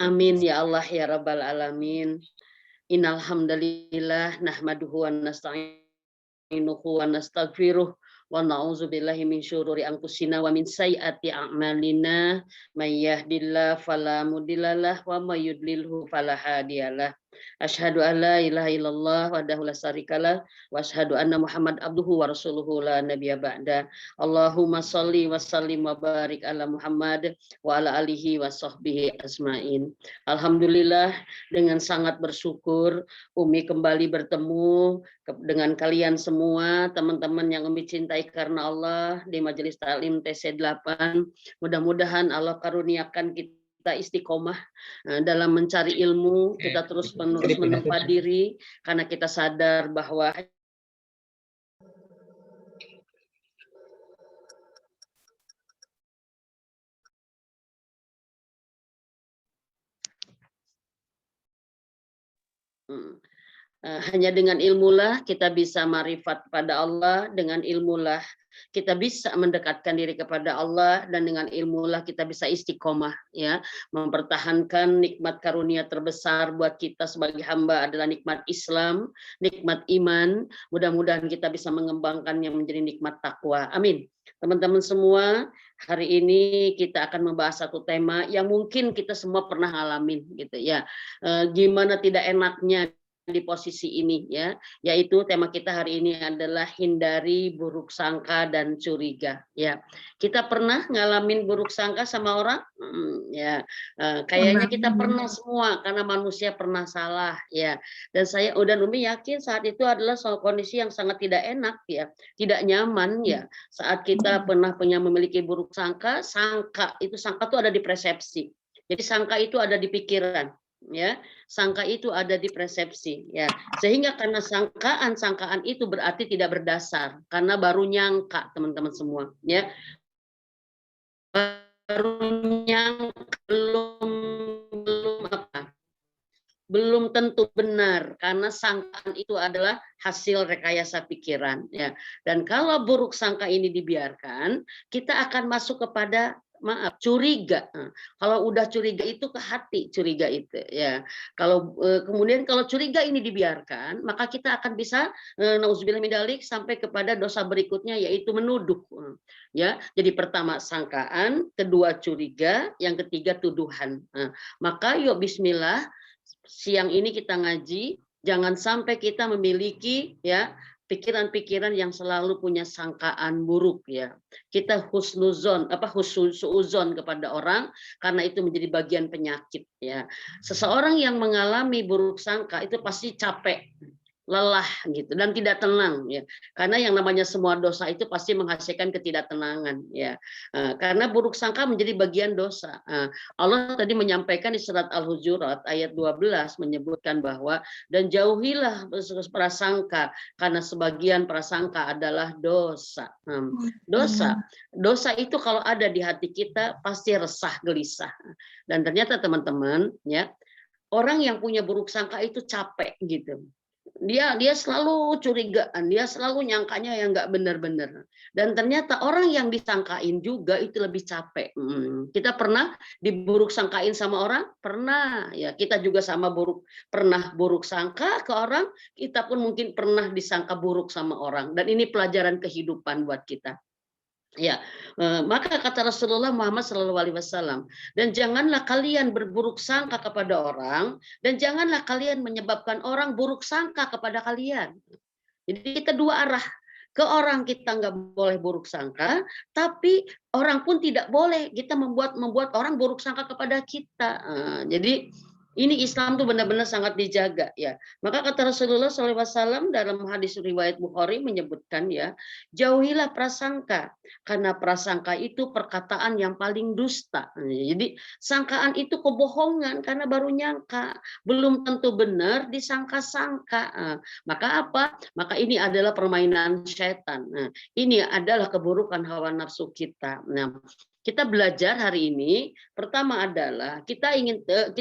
Amin ya Allah ya Rabbal Alamin. Innal hamdalillah nahmaduhu wa nasta'inuhu wa nastaghfiruh wa na'udzubillahi min syururi anfusina wa min sayyiati a'malina may yahdihillahu fala mudhillalah wa may yudlilhu fala hadiyalah. Asyhadu an la ilaha illallah wahdahu la syarikalah wa asyhadu anna Muhammad abduhu wa rasuluhu la nabiyya ba'da. Allahumma shalli wa sallim wa barik ala Muhammad wa ala alihi wa sahbihi ajmain. Alhamdulillah, dengan sangat bersyukur Umi kembali bertemu dengan kalian semua, teman-teman yang Umi cintai karena Allah di Majelis Taklim TC8. Mudah-mudahan Allah karuniakan kita istiqomah dalam mencari ilmu, kita terus menerus menempa diri karena kita sadar bahwa hanya dengan ilmulah kita bisa marifat pada Allah, dengan ilmulah kita bisa mendekatkan diri kepada Allah, dan dengan ilmulah kita bisa istiqomah, ya, mempertahankan nikmat karunia terbesar buat kita sebagai hamba adalah nikmat Islam, nikmat iman. Mudah-mudahan kita bisa mengembangkannya menjadi nikmat takwa. Amin. Teman-teman semua, hari ini kita akan membahas satu tema yang mungkin kita semua pernah ngalamin, gitu ya. Gimana tidak enaknya di posisi ini, ya, yaitu tema kita hari ini adalah hindari buruk sangka dan curiga, ya. Kita pernah ngalamin buruk sangka sama orang, ya, kayaknya kita pernah semua karena manusia pernah salah, ya. Dan Umi yakin saat itu adalah kondisi yang sangat tidak enak, ya, tidak nyaman, ya, saat kita pernah memiliki buruk sangka. Sangka itu ada di persepsi, jadi sangka itu ada di pikiran, ya, sangka itu ada di persepsi, ya, sehingga karena sangkaan itu berarti tidak berdasar karena baru nyangka, teman-teman semua, ya, baru nyangka, belum tentu benar karena sangkaan itu adalah hasil rekayasa pikiran, ya. Dan kalau buruk sangka ini dibiarkan, kita akan masuk kepada curiga. Kalau udah curiga itu ke hati, curiga itu, ya. Kemudian kalau curiga ini dibiarkan, maka kita akan bisa nauzubillah min dzalik sampai kepada dosa berikutnya, yaitu menuduh, ya. Jadi pertama sangkaan, kedua curiga, yang ketiga tuduhan. Maka yuk bismillah, siang ini kita ngaji, jangan sampai kita memiliki, ya, pikiran-pikiran yang selalu punya sangkaan buruk, ya. Kita husnuzon kepada orang karena itu menjadi bagian penyakit, ya. Seseorang yang mengalami buruk sangka itu pasti capek, lelah, gitu, dan tidak tenang, ya, karena yang namanya semua dosa itu pasti menghasilkan ketidaktenangan, ya. Karena buruk sangka menjadi bagian dosa. Allah tadi menyampaikan di surat Al-Hujurat ayat 12 menyebutkan bahwa dan jauhilah prasangka karena sebagian prasangka adalah dosa. Dosa itu kalau ada di hati kita pasti resah, gelisah. Dan ternyata teman-teman, ya, orang yang punya buruk sangka itu capek, gitu. Dia selalu curigaan, dia selalu nyangkanya yang nggak benar-benar. Dan ternyata orang yang disangkain juga itu lebih capek. Kita pernah diburuk sangkain sama orang? Pernah, ya. Kita juga pernah buruk sangka ke orang, kita pun mungkin pernah disangka buruk sama orang. Dan ini pelajaran kehidupan buat kita. Ya, maka kata Rasulullah Muhammad SAW, dan janganlah kalian berburuk sangka kepada orang, dan janganlah kalian menyebabkan orang buruk sangka kepada kalian. Jadi kita dua arah. Ke orang kita nggak boleh buruk sangka, tapi orang pun tidak boleh kita membuat orang buruk sangka kepada kita. Jadi ini Islam tuh benar-benar sangat dijaga, ya. Maka kata Rasulullah SAW dalam hadis riwayat Bukhari menyebutkan, ya, jauhilah prasangka karena prasangka itu perkataan yang paling dusta. Jadi sangkaan itu kebohongan karena baru nyangka, belum tentu benar disangka-sangka. Maka apa? Maka ini adalah permainan setan. Ini adalah keburukan hawa nafsu kita. Nah, kita belajar hari ini, pertama adalah kita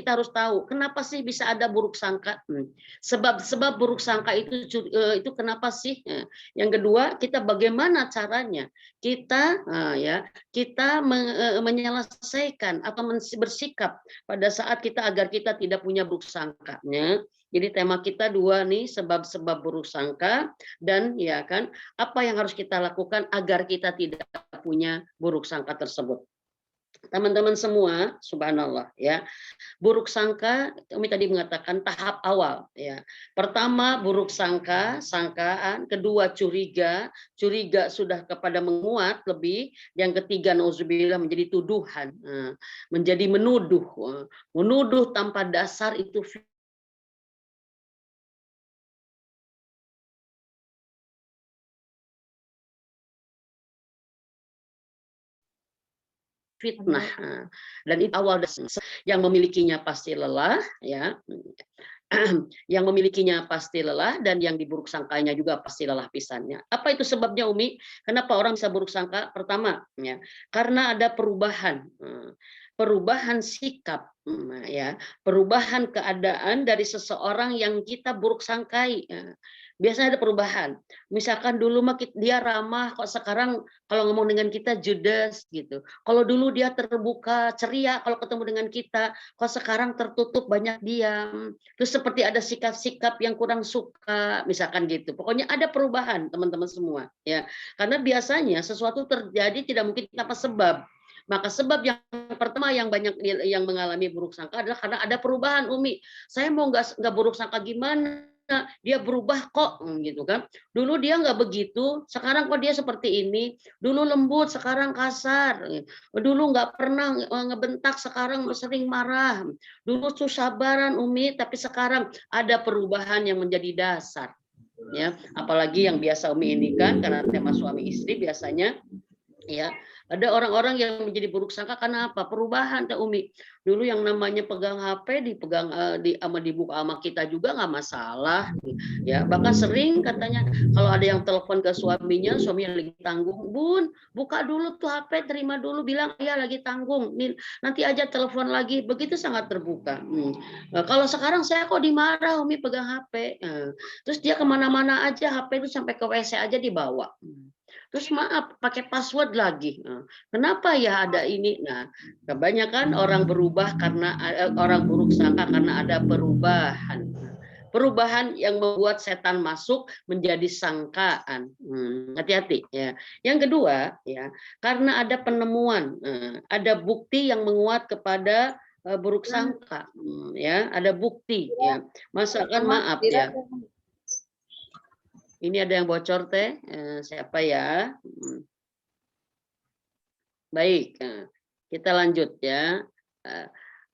harus tahu kenapa sih bisa ada buruk sangka. Sebab-sebab buruk sangka itu kenapa sih? Yang kedua, kita bagaimana caranya kita menyelesaikan atau bersikap pada saat kita agar kita tidak punya buruk sangkanya. Jadi tema kita dua nih, sebab-sebab buruk sangka dan ya kan apa yang harus kita lakukan agar kita tidak punya buruk sangka tersebut. Teman-teman semua, subhanallah ya. Buruk sangka, Umi tadi mengatakan tahap awal ya. Pertama buruk sangka, sangkaan, kedua curiga, curiga sudah kepada menguat lebih, yang ketiga nauzubillah menjadi tuduhan, menjadi menuduh. Menuduh tanpa dasar itu fitnah. Dan itu awal yang memilikinya pasti lelah ya. Yang memilikinya pasti lelah dan yang diburuk sangkanya juga pasti lelah pisannya. Apa itu sebabnya Umi? Kenapa orang bisa buruk sangka? Pertama ya, karena ada perubahan. Perubahan sikap ya, perubahan keadaan dari seseorang yang kita buruk sangkai. Biasanya ada perubahan. Misalkan dulu mah dia ramah, kok sekarang kalau ngomong dengan kita judes gitu. Kalau dulu dia terbuka, ceria kalau ketemu dengan kita, kok sekarang tertutup, banyak diam. Terus seperti ada sikap-sikap yang kurang suka, misalkan gitu. Pokoknya ada perubahan, teman-teman semua, ya. Karena biasanya sesuatu terjadi tidak mungkin tanpa sebab. Maka sebab yang pertama yang banyak yang mengalami buruk sangka adalah karena ada perubahan, Umi. Saya mau nggak buruk sangka gimana? Dia berubah kok, gitu kan. Dulu dia nggak begitu, sekarang kok dia seperti ini. Dulu lembut, sekarang kasar. Dulu nggak pernah ngebentak, sekarang sering marah. Dulu tuh sabaran Umi, tapi sekarang ada perubahan yang menjadi dasar. Ya, apalagi yang biasa Umi ini kan, karena tema suami istri biasanya ya ada orang-orang yang menjadi buruk sangka karena apa? Perubahan Teh Umi. Dulu yang namanya pegang HP dipegang dibuka sama kita juga nggak masalah. Ya, bahkan sering katanya kalau ada yang telepon ke suaminya, suaminya lagi tanggung, "Bun, buka dulu tuh HP, terima dulu, bilang iya lagi tanggung. Nanti aja telepon lagi." Begitu sangat terbuka. Kalau sekarang saya kok dimarah Umi pegang HP. Terus dia kemana-mana aja HP itu sampai ke WC aja dibawa. Terus maaf pakai password lagi. Kenapa ya ada ini? Nah, kebanyakan orang berubah karena orang buruk sangka karena ada perubahan. Perubahan yang membuat setan masuk menjadi sangkaan. Hati-hati ya. Yang kedua ya, karena ada penemuan, ada bukti yang menguat kepada buruk sangka. Ya, ada bukti ya. Masakan maaf ya. Ini ada yang bocor Teh, siapa ya? Baik, kita lanjut ya.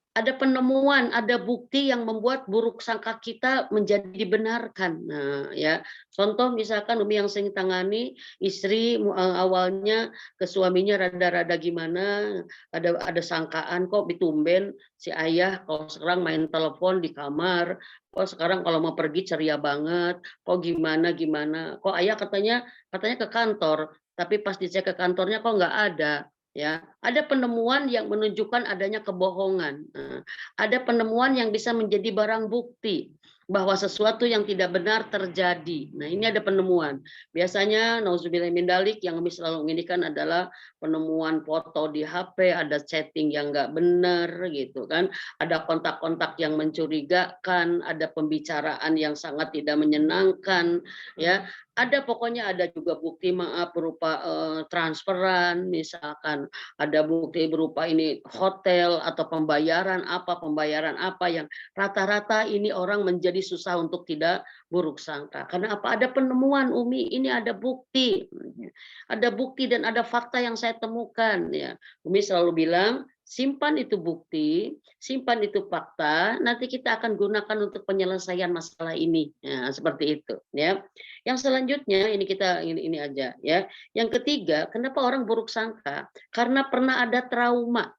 Ada penemuan, ada bukti yang membuat buruk sangka kita menjadi dibenarkan. Nah, ya. Contoh misalkan Umi yang sering tangani, istri awalnya ke suaminya rada-rada gimana, ada sangkaan kok ditumben si ayah kalau sekarang main telepon di kamar, kok sekarang kalau mau pergi ceria banget, kok gimana gimana, kok ayah katanya ke kantor, tapi pas dicek ke kantornya kok nggak ada. Ya, ada penemuan yang menunjukkan adanya kebohongan. Ada penemuan yang bisa menjadi barang bukti bahwa sesuatu yang tidak benar terjadi. Nah, ini ada penemuan. Biasanya nauzubillah min dalik yang kami selalu menginginkan adalah penemuan foto di HP, ada chatting yang nggak benar gitu kan. Ada kontak-kontak yang mencurigakan, ada pembicaraan yang sangat tidak menyenangkan ya. Ada pokoknya ada juga bukti maaf berupa transferan misalkan, ada bukti berupa ini hotel atau pembayaran apa yang rata-rata ini orang menjadi susah untuk tidak buruk sangka. Karena apa? Ada penemuan Umi, ini ada bukti. Ada bukti dan ada fakta yang saya temukan ya. Umi selalu bilang simpan itu bukti, simpan itu fakta, nanti kita akan gunakan untuk penyelesaian masalah ini. Ya, seperti itu ya. Yang selanjutnya ini aja ya. Yang ketiga, kenapa orang buruk sangka? Karena pernah ada trauma.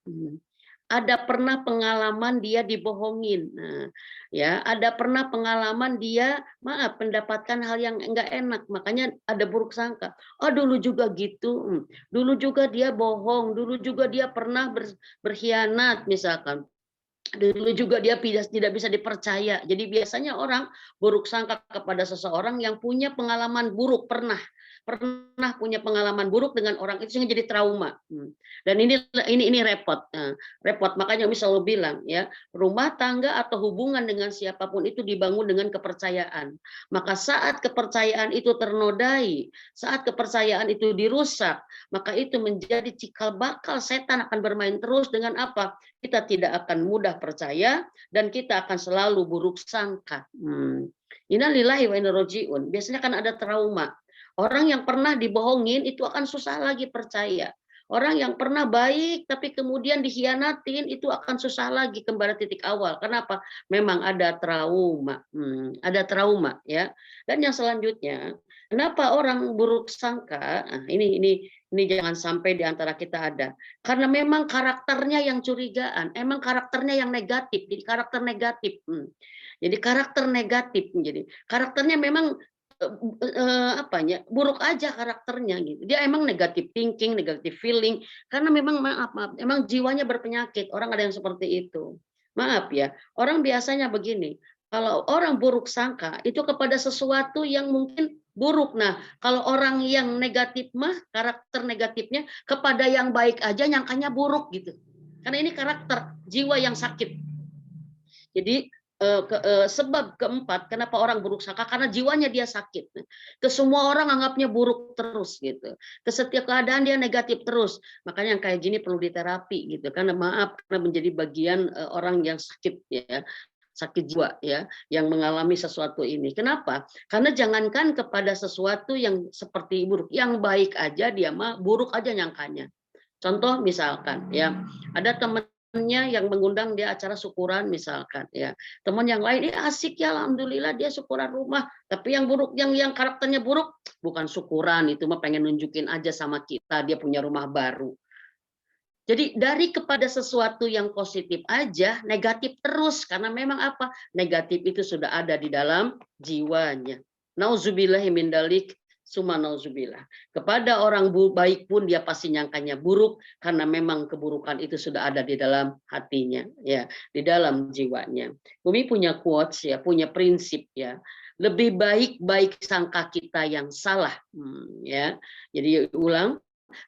ada pernah pengalaman dia dibohongin. Nah, ya, ada pernah pengalaman dia, maaf, mendapatkan hal yang enggak enak, makanya ada buruk sangka. Oh, dulu juga gitu. Dulu juga dia bohong, dulu juga dia pernah berkhianat misalkan. Dulu juga dia tidak bisa dipercaya. Jadi biasanya orang buruk sangka kepada seseorang yang punya pengalaman buruk, pernah punya pengalaman buruk dengan orang itu sehingga jadi trauma. Dan ini repot. Repot. Makanya Umi selalu bilang ya, rumah tangga atau hubungan dengan siapapun itu dibangun dengan kepercayaan. Maka saat kepercayaan itu ternodai, saat kepercayaan itu dirusak, maka itu menjadi cikal bakal setan akan bermain terus dengan apa? Kita tidak akan mudah percaya dan kita akan selalu buruk sangka. Innalillahi wa inna rojiun. Biasanya kan ada trauma. Orang yang pernah dibohongin itu akan susah lagi percaya. Orang yang pernah baik tapi kemudian dikhianatin itu akan susah lagi kembali titik awal. Kenapa? Memang ada trauma. Ada trauma ya. Dan yang selanjutnya, kenapa orang buruk sangka? Nah, ini jangan sampai di antara kita ada. Karena memang karakternya yang curigaan, emang karakternya yang negatif, jadi karakter negatif. Jadi karakter negatif, jadi karakternya memang apanya buruk aja karakternya gitu. Dia emang negatif thinking, negatif feeling, karena memang maaf, emang jiwanya berpenyakit. Orang ada yang seperti itu. Maaf ya, orang biasanya begini. Kalau orang buruk sangka itu kepada sesuatu yang mungkin buruk. Nah, kalau orang yang negatif mah karakter negatifnya kepada yang baik aja nyangkanya buruk gitu. Karena ini karakter jiwa yang sakit. Jadi sebab keempat kenapa orang buruk sangka karena jiwanya dia sakit. Ke semua orang anggapnya buruk terus gitu. Ke setiap keadaan dia negatif terus. Makanya yang kayak gini perlu diterapi gitu. Karena maaf karena menjadi bagian orang yang sakit ya. Sakit jiwa ya yang mengalami sesuatu ini. Kenapa? Karena jangankan kepada sesuatu yang seperti buruk, yang baik aja dia mah buruk aja nyangkanya. Contoh misalkan ya, ada temennya yang mengundang dia acara syukuran misalkan ya. Teman yang lain asik ya alhamdulillah dia syukuran rumah, tapi yang buruk yang karakternya buruk bukan syukuran itu mah pengen nunjukin aja sama kita dia punya rumah baru. Jadi dari kepada sesuatu yang positif aja, negatif terus. Karena memang apa? Negatif itu sudah ada di dalam jiwanya. Nauzubillahi min dalik, summa nauzubillah. Kepada orang baik pun dia pasti nyangkanya buruk. Karena memang keburukan itu sudah ada di dalam hatinya. Ya, di dalam jiwanya. Umi punya quotes ya, punya prinsip ya. Lebih baik sangka kita yang salah. Ya, jadi ulang.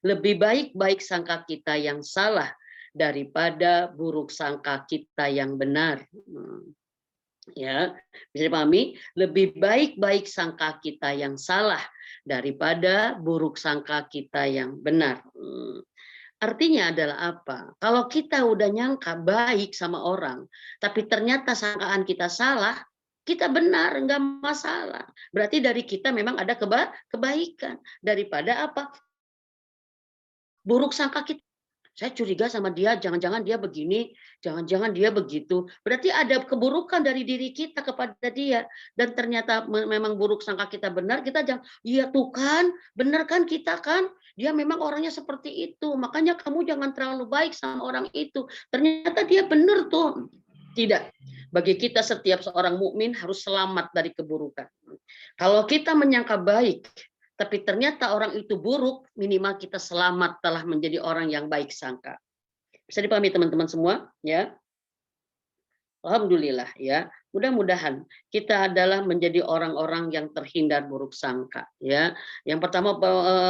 Lebih baik sangka kita yang salah daripada buruk sangka kita yang benar. Ya, bisa dipahami? Lebih baik sangka kita yang salah daripada buruk sangka kita yang benar. Artinya adalah apa? Kalau kita udah nyangka baik sama orang, tapi ternyata sangkaan kita salah, kita benar, enggak masalah. Berarti dari kita memang ada kebaikan. Daripada apa? Buruk sangka kita, saya curiga sama dia, jangan-jangan dia begini, jangan-jangan dia begitu. Berarti ada keburukan dari diri kita kepada dia. Dan ternyata memang buruk sangka kita benar, kita jangan, iya tuh kan, benar kan kita kan, dia memang orangnya seperti itu. Makanya kamu jangan terlalu baik sama orang itu. Ternyata dia benar tuh. Tidak. Bagi kita setiap seorang mukmin harus selamat dari keburukan. Kalau kita menyangka baik, tapi ternyata orang itu buruk, minimal kita selamat telah menjadi orang yang baik sangka. Bisa dipahami teman-teman semua? Ya, alhamdulillah ya. Mudah-mudahan kita adalah menjadi orang-orang yang terhindar buruk sangka. Ya, yang pertama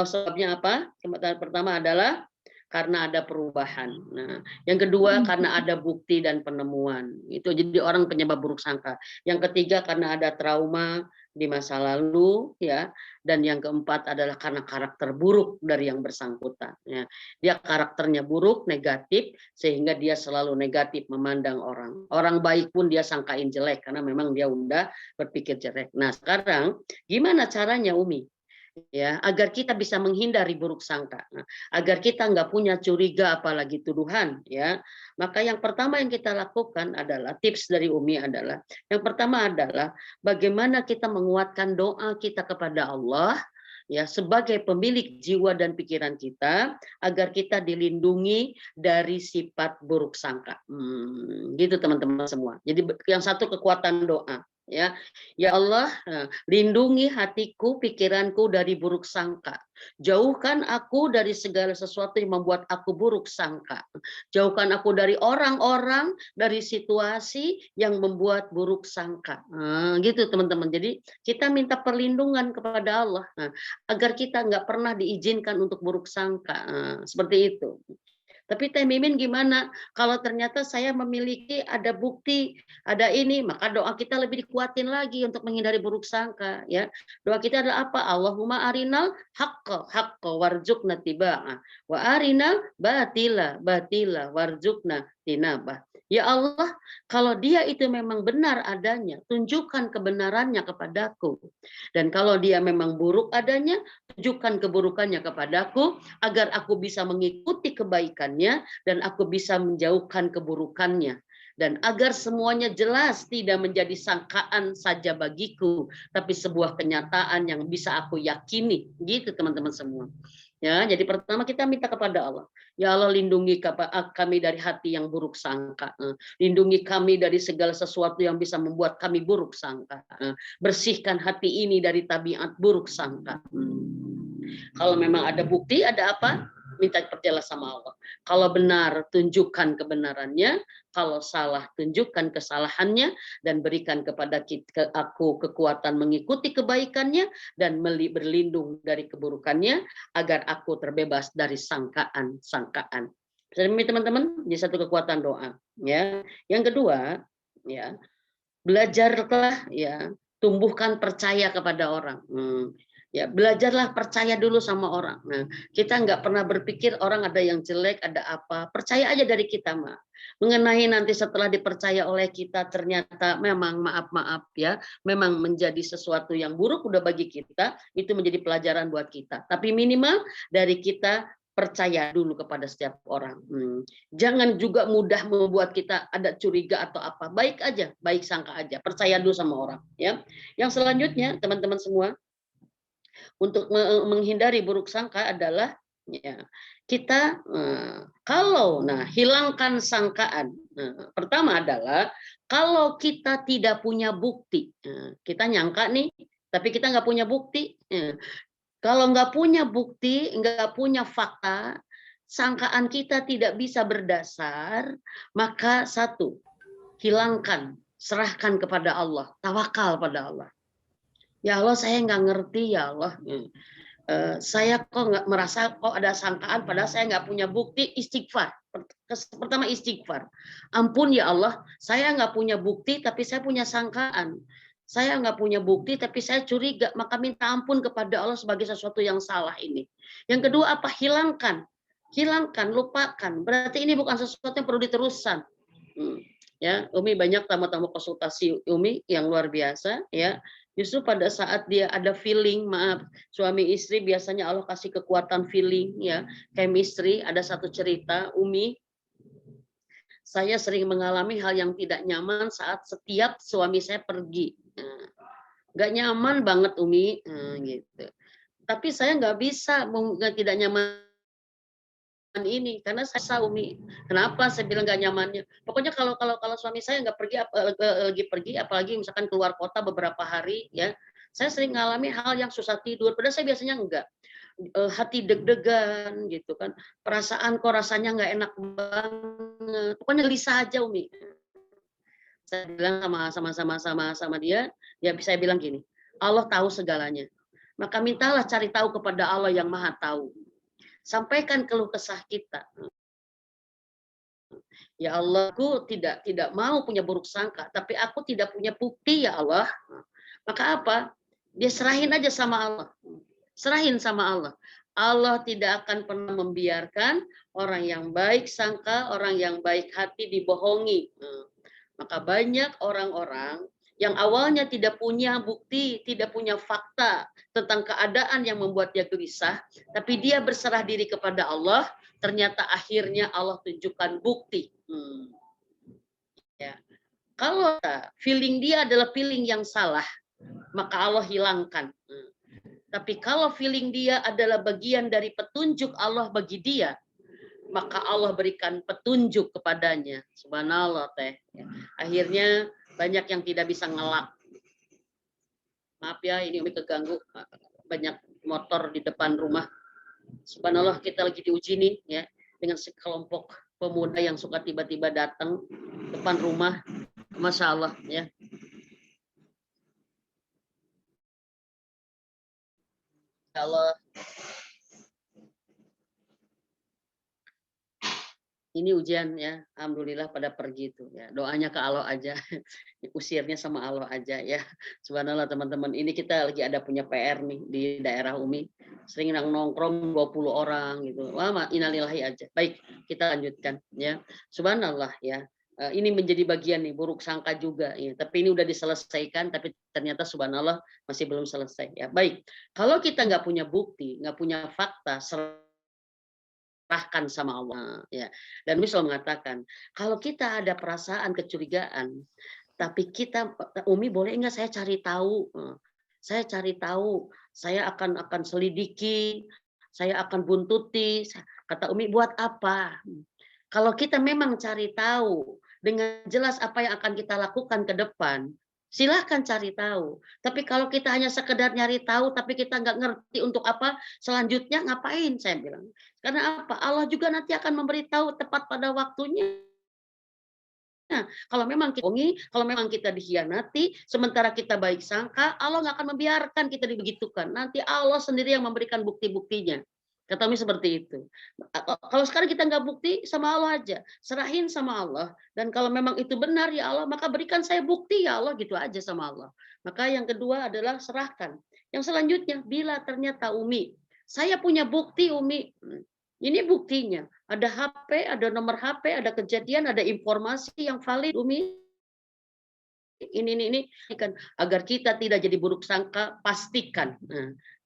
sebabnya apa? Yang pertama adalah karena ada perubahan. Nah, yang kedua karena ada bukti dan penemuan. Itu jadi orang penyebab buruk sangka. Yang ketiga karena ada trauma di masa lalu ya, dan yang keempat adalah karena karakter buruk dari yang bersangkutan ya. Dia karakternya buruk, negatif, sehingga dia selalu negatif memandang orang baik pun dia sangkain jelek karena memang dia udah berpikir jelek. Nah sekarang gimana caranya Umi ya agar kita bisa menghindari buruk sangka, agar kita nggak punya curiga apalagi tuduhan ya. Maka yang pertama yang kita lakukan adalah, tips dari Umi adalah, yang pertama adalah bagaimana kita menguatkan doa kita kepada Allah ya sebagai pemilik jiwa dan pikiran kita agar kita dilindungi dari sifat buruk sangka. Gitu teman-teman semua. Jadi yang satu kekuatan doa. Ya, ya Allah, lindungi hatiku, pikiranku dari buruk sangka. Jauhkan aku dari segala sesuatu yang membuat aku buruk sangka. Jauhkan aku dari orang-orang, dari situasi yang membuat buruk sangka. Gitu teman-teman. Jadi kita minta perlindungan kepada Allah agar kita nggak pernah diizinkan untuk buruk sangka. Seperti itu. Tapi Teh Mimin gimana? Kalau ternyata saya memiliki ada bukti, ada ini, maka doa kita lebih dikuatin lagi untuk menghindari buruk sangka. Ya, doa kita adalah apa? Allahumma arinal haqqa warzuqna tiba'ah, wa arinal batila warzuqna tinabah. Ya Allah, kalau dia itu memang benar adanya, tunjukkan kebenarannya kepadaku. Dan kalau dia memang buruk adanya, tunjukkan keburukannya kepadaku agar aku bisa mengikuti kebaikannya dan aku bisa menjauhkan keburukannya. Dan agar semuanya jelas tidak menjadi sangkaan saja bagiku, tapi sebuah kenyataan yang bisa aku yakini. Gitu teman-teman semua. Ya, jadi pertama kita minta kepada Allah. Ya Allah, lindungi kami dari hati yang buruk sangka. Lindungi kami dari segala sesuatu yang bisa membuat kami buruk sangka. Bersihkan hati ini dari tabiat buruk sangka. Kalau memang ada bukti, ada apa? Minta percayalah sama Allah. Kalau benar, tunjukkan kebenarannya. Kalau salah, tunjukkan kesalahannya. Dan berikan kepada aku kekuatan mengikuti kebaikannya. Dan berlindung dari keburukannya. Agar aku terbebas dari sangkaan-sangkaan. Teman-teman, ini satu kekuatan doa. Ya. Yang kedua, ya, belajarlah, ya, tumbuhkan percaya kepada orang. Ya, belajarlah percaya dulu sama orang. Nah, kita nggak pernah berpikir orang ada yang jelek, ada apa. Percaya aja dari kita, Mak. Mengenai nanti setelah dipercaya oleh kita ternyata memang maaf ya, memang menjadi sesuatu yang buruk udah bagi kita, itu menjadi pelajaran buat kita. Tapi minimal dari kita percaya dulu kepada setiap orang. Jangan juga mudah membuat kita ada curiga atau apa. Baik aja, baik sangka aja. Percaya dulu sama orang. Ya. Yang selanjutnya, teman-teman semua, untuk menghindari buruk sangka adalah ya, kita hilangkan sangkaan. Pertama adalah kalau kita tidak punya bukti, kita nyangka nih, tapi kita nggak punya bukti. Kalau nggak punya bukti, nggak punya fakta, sangkaan kita tidak bisa berdasar, maka satu, hilangkan, serahkan kepada Allah, tawakal pada Allah. Ya Allah, saya nggak ngerti ya Allah. Saya kok nggak merasa kok ada sangkaan, padahal saya nggak punya bukti. Istighfar. Pertama istighfar. Ampun ya Allah, saya nggak punya bukti, tapi saya punya sangkaan. Saya nggak punya bukti, tapi saya curiga. Maka minta ampun kepada Allah sebagai sesuatu yang salah ini. Yang kedua apa? Hilangkan. Hilangkan, lupakan. Berarti ini bukan sesuatu yang perlu diteruskan. Ya, Umi banyak tamu-tamu konsultasi Umi yang luar biasa. Ya, justru pada saat dia ada feeling, maaf, suami istri biasanya Allah kasih kekuatan feeling, ya, chemistry. Ada satu cerita, Umi, saya sering mengalami hal yang tidak nyaman saat setiap suami saya pergi. Nggak nyaman banget Umi, gitu. Tapi saya nggak bisa tidak nyaman ini karena saya Umi. Kenapa saya bilang nggak nyamannya? Pokoknya kalau suami saya nggak pergi, lagi pergi, apalagi misalkan keluar kota beberapa hari, ya, saya sering mengalami hal yang susah tidur. Padahal saya biasanya enggak. Hati deg-degan gitu kan, perasaan kok rasanya nggak enak banget. Pokoknya gelisah aja Umi. Saya bilang sama dia, ya saya bilang gini, Allah tahu segalanya. Maka mintalah cari tahu kepada Allah yang Maha Tahu. Sampaikan keluh kesah kita. Ya Allah, aku tidak mau punya buruk sangka, tapi aku tidak punya bukti ya Allah. Maka apa? Dia serahin aja sama Allah. Serahin sama Allah. Allah tidak akan pernah membiarkan orang yang baik sangka, orang yang baik hati dibohongi. Maka banyak orang-orang yang awalnya tidak punya bukti, tidak punya fakta tentang keadaan yang membuat dia gelisah, tapi dia berserah diri kepada Allah, ternyata akhirnya Allah tunjukkan bukti. Ya. Kalau feeling dia adalah feeling yang salah, maka Allah hilangkan. Tapi kalau feeling dia adalah bagian dari petunjuk Allah bagi dia, maka Allah berikan petunjuk kepadanya. Subhanallah teh. Akhirnya banyak yang tidak bisa ngelak. Maaf ya, ini Umi keganggu. Banyak motor di depan rumah. Subhanallah, kita lagi diuji nih ya dengan sekelompok pemuda yang suka tiba-tiba datang depan rumah. Masya Allah ya. Allah, ini ujian ya, alhamdulillah pada pergi itu ya. Doanya ke Allah aja, usirnya sama Allah aja ya. Subhanallah teman-teman, ini kita lagi ada punya PR nih di daerah Umi. Sering nongkrong 20 orang gitu. Wah, innalillahi aja. Baik, kita lanjutkan ya. Subhanallah ya. Ini menjadi bagian nih buruk sangka juga ya. Tapi ini udah diselesaikan, tapi ternyata subhanallah masih belum selesai ya. Baik, kalau kita nggak punya bukti, nggak punya fakta, serahkan sama Allah ya. Dan Umi selalu mengatakan, kalau kita ada perasaan kecurigaan, tapi kita Umi boleh enggak saya cari tahu? Saya cari tahu, saya akan selidiki, saya akan buntuti. Kata Umi, buat apa? Kalau kita memang cari tahu dengan jelas apa yang akan kita lakukan ke depan, silahkan cari tahu. Tapi kalau kita hanya sekedar nyari tahu, tapi kita nggak ngerti untuk apa, selanjutnya ngapain, saya bilang. Karena apa? Allah juga nanti akan memberitahu tepat pada waktunya. Nah, kalau memang kita dikhianati, sementara kita baik sangka, Allah nggak akan membiarkan kita dibegitukan. Nanti Allah sendiri yang memberikan bukti-buktinya. Kata Umi seperti itu. Kalau sekarang kita nggak bukti, sama Allah aja. Serahin sama Allah. Dan kalau memang itu benar ya Allah, maka berikan saya bukti ya Allah. Gitu aja sama Allah. Maka yang kedua adalah serahkan. Yang selanjutnya, bila ternyata Umi, saya punya bukti Umi. Ini buktinya. Ada HP, ada nomor HP, ada kejadian, ada informasi yang valid Umi. Ini kan agar kita tidak jadi buruk sangka, pastikan.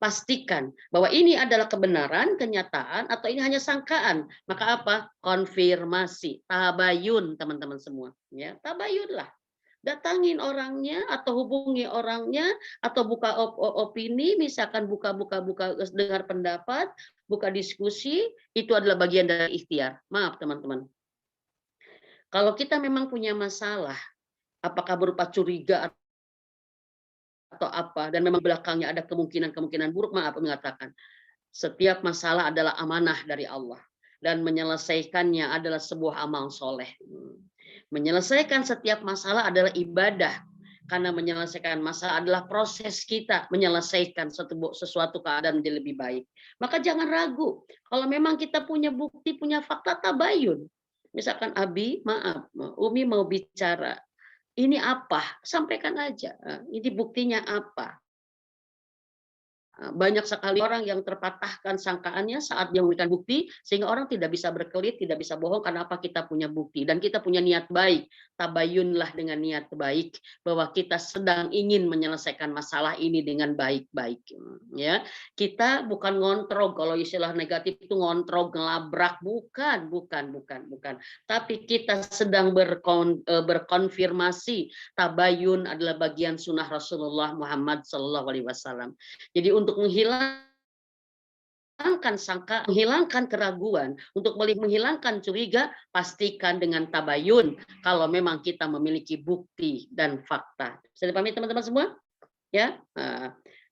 Pastikan bahwa ini adalah kebenaran, kenyataan, atau ini hanya sangkaan. Maka apa? Konfirmasi, tabayun teman-teman semua. Ya, tabayunlah. Datangin orangnya atau hubungi orangnya atau buka opini, misalkan buka dengar pendapat, buka diskusi, itu adalah bagian dari ikhtiar. Maaf teman-teman. Kalau kita memang punya masalah, apakah berupa curiga atau apa, dan memang belakangnya ada kemungkinan buruk, maaf mengatakan, setiap masalah adalah amanah dari Allah. Dan menyelesaikannya adalah sebuah amal soleh. Menyelesaikan setiap masalah adalah ibadah. Karena menyelesaikan masalah adalah proses kita menyelesaikan sesuatu keadaan menjadi lebih baik. Maka jangan ragu. Kalau memang kita punya bukti, punya fakta, tabayun. Misalkan Abi, maaf, Umi mau bicara. Ini apa? Sampaikan aja. Ini buktinya apa? Banyak sekali orang yang terpatahkan sangkaannya saat dia memberikan bukti, sehingga orang tidak bisa berkelit, tidak bisa bohong, karena apa? Kita punya bukti dan kita punya niat baik. Tabayunlah dengan niat baik bahwa kita sedang ingin menyelesaikan masalah ini dengan baik-baik. Ya, kita bukan ngontrol, kalau istilah negatif itu ngontrol, ngelabrak, bukan. Tapi kita sedang berkonfirmasi. Tabayun adalah bagian sunnah Rasulullah Muhammad SAW. Jadi untuk menghilangkan sangka, menghilangkan keraguan, untuk menghilangkan curiga, pastikan dengan tabayun kalau memang kita memiliki bukti dan fakta. Bisa dipahami teman-teman semua? Ya.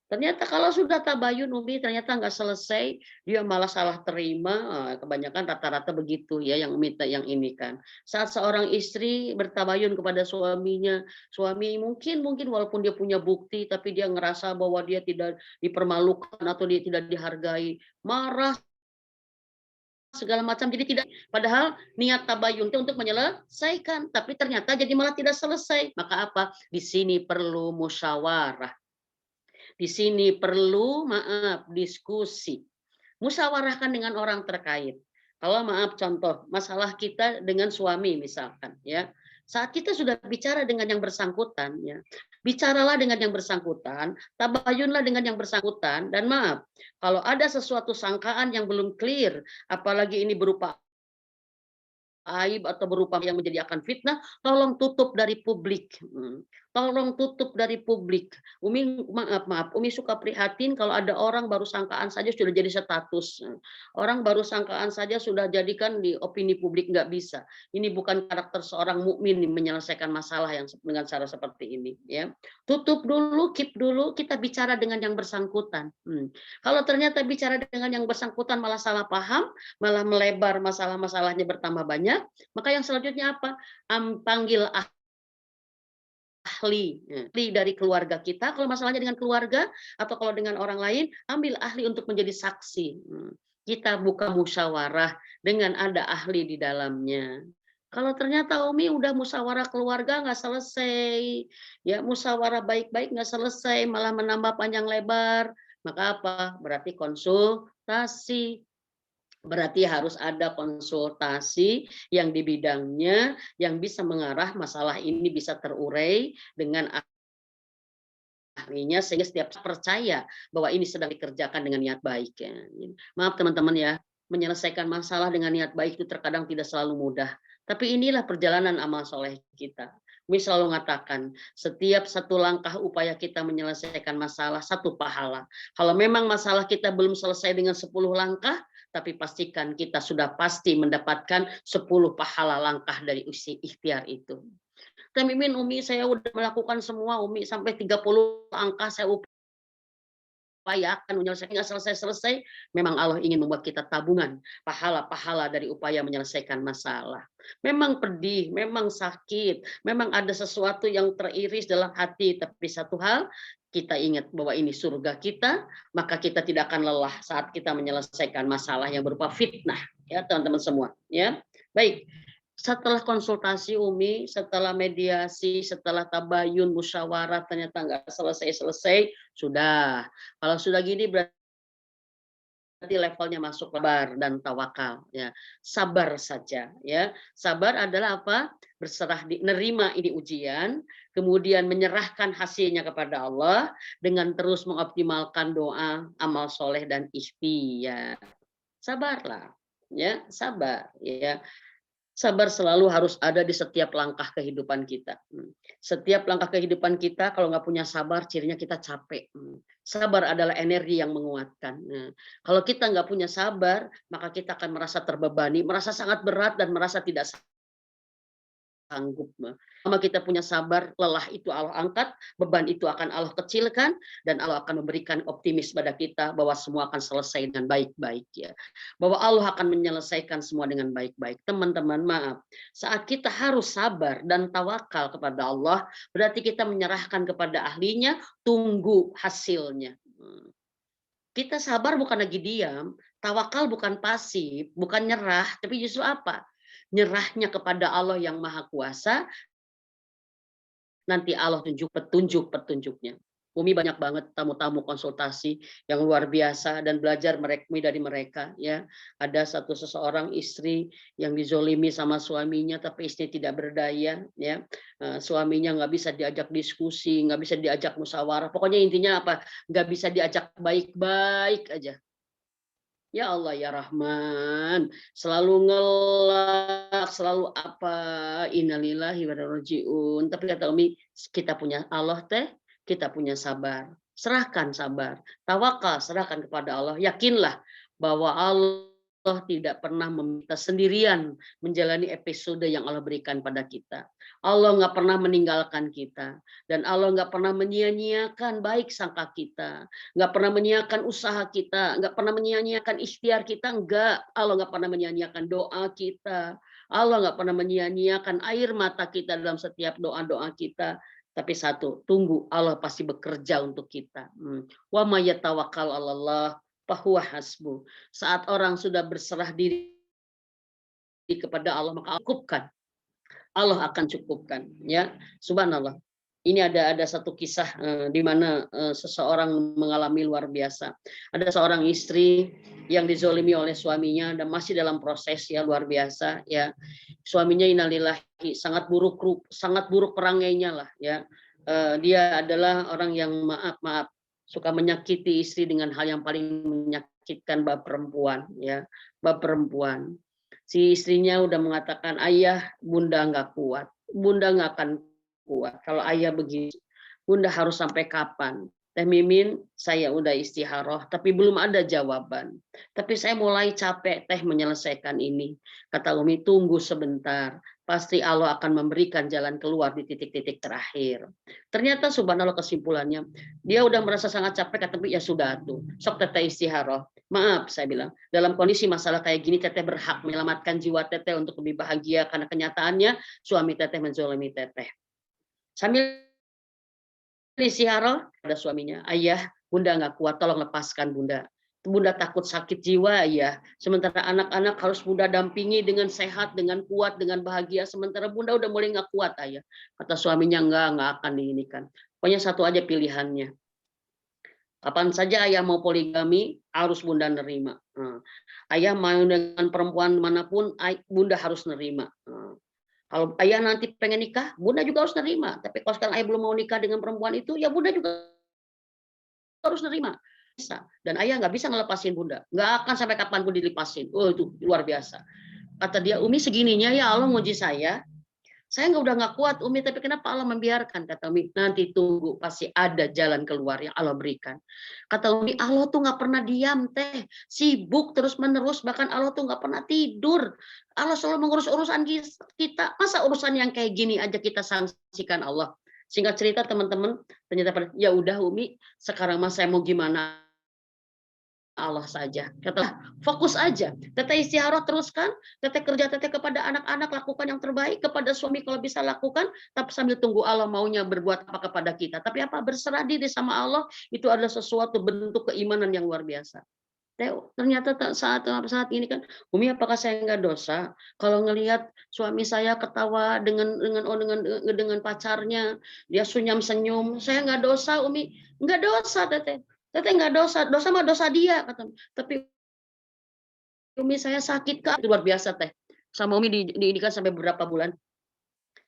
Ternyata kalau sudah tabayun Umi ternyata nggak selesai, dia malah salah terima. Kebanyakan rata-rata begitu ya yang minta yang ini kan. Saat seorang istri bertabayun kepada suaminya, suami mungkin walaupun dia punya bukti tapi dia ngerasa bahwa dia tidak dipermalukan atau dia tidak dihargai, marah segala macam, jadi tidak, padahal niat tabayun itu untuk menyelesaikan, tapi ternyata jadi malah tidak selesai. Maka apa? Di sini perlu musyawarah. Di sini perlu diskusi. Musyawarahkan dengan orang terkait. Kalau maaf contoh masalah kita dengan suami misalkan ya. Saat kita sudah bicara dengan yang bersangkutan ya. Bicaralah dengan yang bersangkutan, tabayunlah dengan yang bersangkutan, dan maaf kalau ada sesuatu sangkaan yang belum clear, apalagi ini berupa aib atau berupa yang menjadi akan fitnah, tolong tutup dari publik. tolong tutup dari publik. Umi maaf, Umi suka prihatin kalau ada orang baru sangkaan saja sudah jadi status. Orang baru sangkaan saja sudah jadikan di opini publik, nggak bisa. Ini bukan karakter seorang mukmin menyelesaikan masalah yang dengan cara seperti ini, ya. Tutup dulu, keep dulu, kita bicara dengan yang bersangkutan. Kalau ternyata bicara dengan yang bersangkutan malah salah paham, malah melebar masalah-masalahnya bertambah banyak, maka yang selanjutnya apa? Panggil ahli dari keluarga kita. Kalau masalahnya dengan keluarga atau kalau dengan orang lain, ambil ahli untuk menjadi saksi. Kita buka musyawarah dengan ada ahli di dalamnya. Kalau ternyata Umi udah musyawarah keluarga nggak selesai, ya musyawarah baik-baik nggak selesai, malah menambah panjang lebar, maka apa? Berarti konsultasi. Berarti harus ada konsultasi yang di bidangnya yang bisa mengarah masalah ini bisa terurai dengan ahlinya sehingga setiap percaya bahwa ini sedang dikerjakan dengan niat baik, ya. Maaf teman-teman ya, menyelesaikan masalah dengan niat baik itu terkadang tidak selalu mudah. Tapi inilah perjalanan amal soleh kita. Umi selalu mengatakan, setiap satu langkah upaya kita menyelesaikan masalah, satu pahala. Kalau memang masalah kita belum selesai dengan 10 langkah, tapi pastikan kita sudah pasti mendapatkan 10 pahala langkah dari usia ikhtiar itu. Teh Mimin, Umi saya udah melakukan semua Umi sampai 30 angka saya upayakan menyelesaikan nggak selesai-selesai. Memang Allah ingin membuat kita tabungan pahala-pahala dari upaya menyelesaikan masalah. Memang pedih, memang sakit, memang ada sesuatu yang teriris dalam hati, tapi satu hal kita ingat bahwa ini surga kita, maka kita tidak akan lelah saat kita menyelesaikan masalah yang berupa fitnah, ya teman-teman semua, ya. Baik. Setelah konsultasi Umi, setelah mediasi, setelah tabayun, musyawarah, ternyata nggak selesai-selesai, sudah. Kalau sudah gini berarti levelnya masuk sabar dan tawakal, ya. Sabar saja, ya. Sabar adalah apa? Berserah, nerima ini ujian, kemudian menyerahkan hasilnya kepada Allah dengan terus mengoptimalkan doa, amal soleh dan ikhtiar. Sabarlah, ya, sabar, ya. Sabar selalu harus ada di setiap langkah kehidupan kita. Setiap langkah kehidupan kita kalau nggak punya sabar, cirinya kita capek. Sabar adalah energi yang menguatkan. Nah, kalau kita nggak punya sabar, maka kita akan merasa terbebani, merasa sangat berat dan merasa tidak sanggup. Sama kita punya sabar, lelah itu Allah angkat, beban itu akan Allah kecilkan, dan Allah akan memberikan optimis pada kita bahwa semua akan selesai dengan baik-baik, ya. Bahwa Allah akan menyelesaikan semua dengan baik-baik. Teman-teman, maaf, saat kita harus sabar dan tawakal kepada Allah, berarti kita menyerahkan kepada ahlinya, tunggu hasilnya. Kita sabar bukan lagi diam, tawakal bukan pasif, bukan nyerah, tapi justru apa? Nyerahnya kepada Allah yang Maha Kuasa, nanti Allah tunjuk petunjuk-petunjuknya. Umi banyak banget tamu-tamu konsultasi yang luar biasa dan belajar dari mereka, ya. Ada seseorang istri yang dizolimi sama suaminya tapi istri tidak berdaya, ya. Suaminya nggak bisa diajak diskusi, nggak bisa diajak musyawarah. Pokoknya intinya apa? Nggak bisa diajak baik-baik aja. Ya Allah ya Rahman, selalu ngelak, selalu apa, innalillahi wa inna ilaihi raji'un. Tapi kata Umi, kita punya Allah teh, kita punya sabar. Serahkan sabar, tawakal, serahkan kepada Allah. Yakinlah bahwa Allah tidak pernah meminta sendirian menjalani episode yang Allah berikan pada kita. Allah nggak pernah meninggalkan kita. Dan Allah nggak pernah menyia-nyiakan baik sangka kita. Nggak pernah menyia-nyiakan usaha kita. Nggak pernah menyia-nyiakan ikhtiar kita. Enggak. Allah nggak pernah menyia-nyiakan doa kita. Allah nggak pernah menyia-nyiakan air mata kita dalam setiap doa-doa kita. Tapi satu, tunggu, Allah pasti bekerja untuk kita. Wa may yatawakkal 'alallah fahuwa hasbuh. Saat orang sudah berserah diri kepada Allah, maka cukupkan. Allah akan cukupkan, ya. Subhanallah. Ini ada satu kisah di mana seseorang mengalami luar biasa. Ada seorang istri yang dizolimi oleh suaminya dan masih dalam proses, ya, luar biasa, ya. Suaminya innalillahi sangat buruk perangainya lah, ya. Dia adalah orang yang maaf suka menyakiti istri dengan hal yang paling menyakitkan, bab perempuan, ya, bab perempuan. Si istrinya udah mengatakan, ayah, bunda nggak kuat, bunda nggak akan kuat. Kalau ayah begitu, Bunda harus sampai kapan? Teh Mimin, saya udah istikharoh, tapi belum ada jawaban. Tapi saya mulai capek teh menyelesaikan ini. Kata Umi, tunggu sebentar. Pasti Allah akan memberikan jalan keluar di titik-titik terakhir. Ternyata subhanallah kesimpulannya, dia udah merasa sangat capek, kata Umi, ya sudah tuh. Sok teteh istihoroh. Maaf, saya bilang, dalam kondisi masalah kayak gini, teteh berhak menyelamatkan jiwa teteh untuk lebih bahagia, karena kenyataannya suami teteh menzolimi teteh. Sambil istihara pada suaminya, ayah, bunda nggak kuat, tolong lepaskan bunda. Bunda takut sakit jiwa ya. Sementara anak-anak harus bunda dampingi dengan sehat, dengan kuat, dengan bahagia. Sementara bunda udah mulai nggak kuat ayah. Kata suaminya nggak akan diinikan. Pokoknya satu aja pilihannya. Kapan saja ayah mau poligami, harus bunda nerima. Ayah mau dengan perempuan manapun, bunda harus nerima. Kalau ayah nanti pengen nikah, bunda juga harus nerima. Tapi kalau sekarang ayah belum mau nikah dengan perempuan itu, ya bunda juga harus nerima. Bisa. Dan ayah nggak bisa ngelepasin bunda. Nggak akan sampai kapanpun dilepasin. Oh itu luar biasa. Kata dia, Umi segininya ya Allah nguji saya. Saya udah nggak kuat Umi, tapi kenapa Allah membiarkan? Kata Umi, nanti tunggu, pasti ada jalan keluar yang Allah berikan. Kata Umi, Allah tuh nggak pernah diam teh, sibuk terus menerus, bahkan Allah tuh nggak pernah tidur. Allah selalu mengurus urusan kita. Masa urusan yang kayak gini aja kita sanksikan Allah? Singkat cerita teman-teman, ternyata ya udah Umi, sekarang mas saya mau gimana? Allah saja. Kata fokus aja. Teteh istihara teruskan, teteh kerja teteh kepada anak-anak, lakukan yang terbaik, kepada suami kalau bisa lakukan, tapi sambil tunggu Allah maunya berbuat apa kepada kita. Tapi apa berserah diri sama Allah itu adalah sesuatu bentuk keimanan yang luar biasa. Ternyata saat ini kan, Umi apakah saya nggak dosa kalau ngelihat suami saya ketawa dengan pacarnya, dia senyum senyum, saya nggak dosa Umi, nggak dosa teteh. Teteh nggak dosa, dosa mah dosa dia kata. Tapi Umi saya sakit kak, itu luar biasa teh. Sama Umi dididikan sampai beberapa bulan.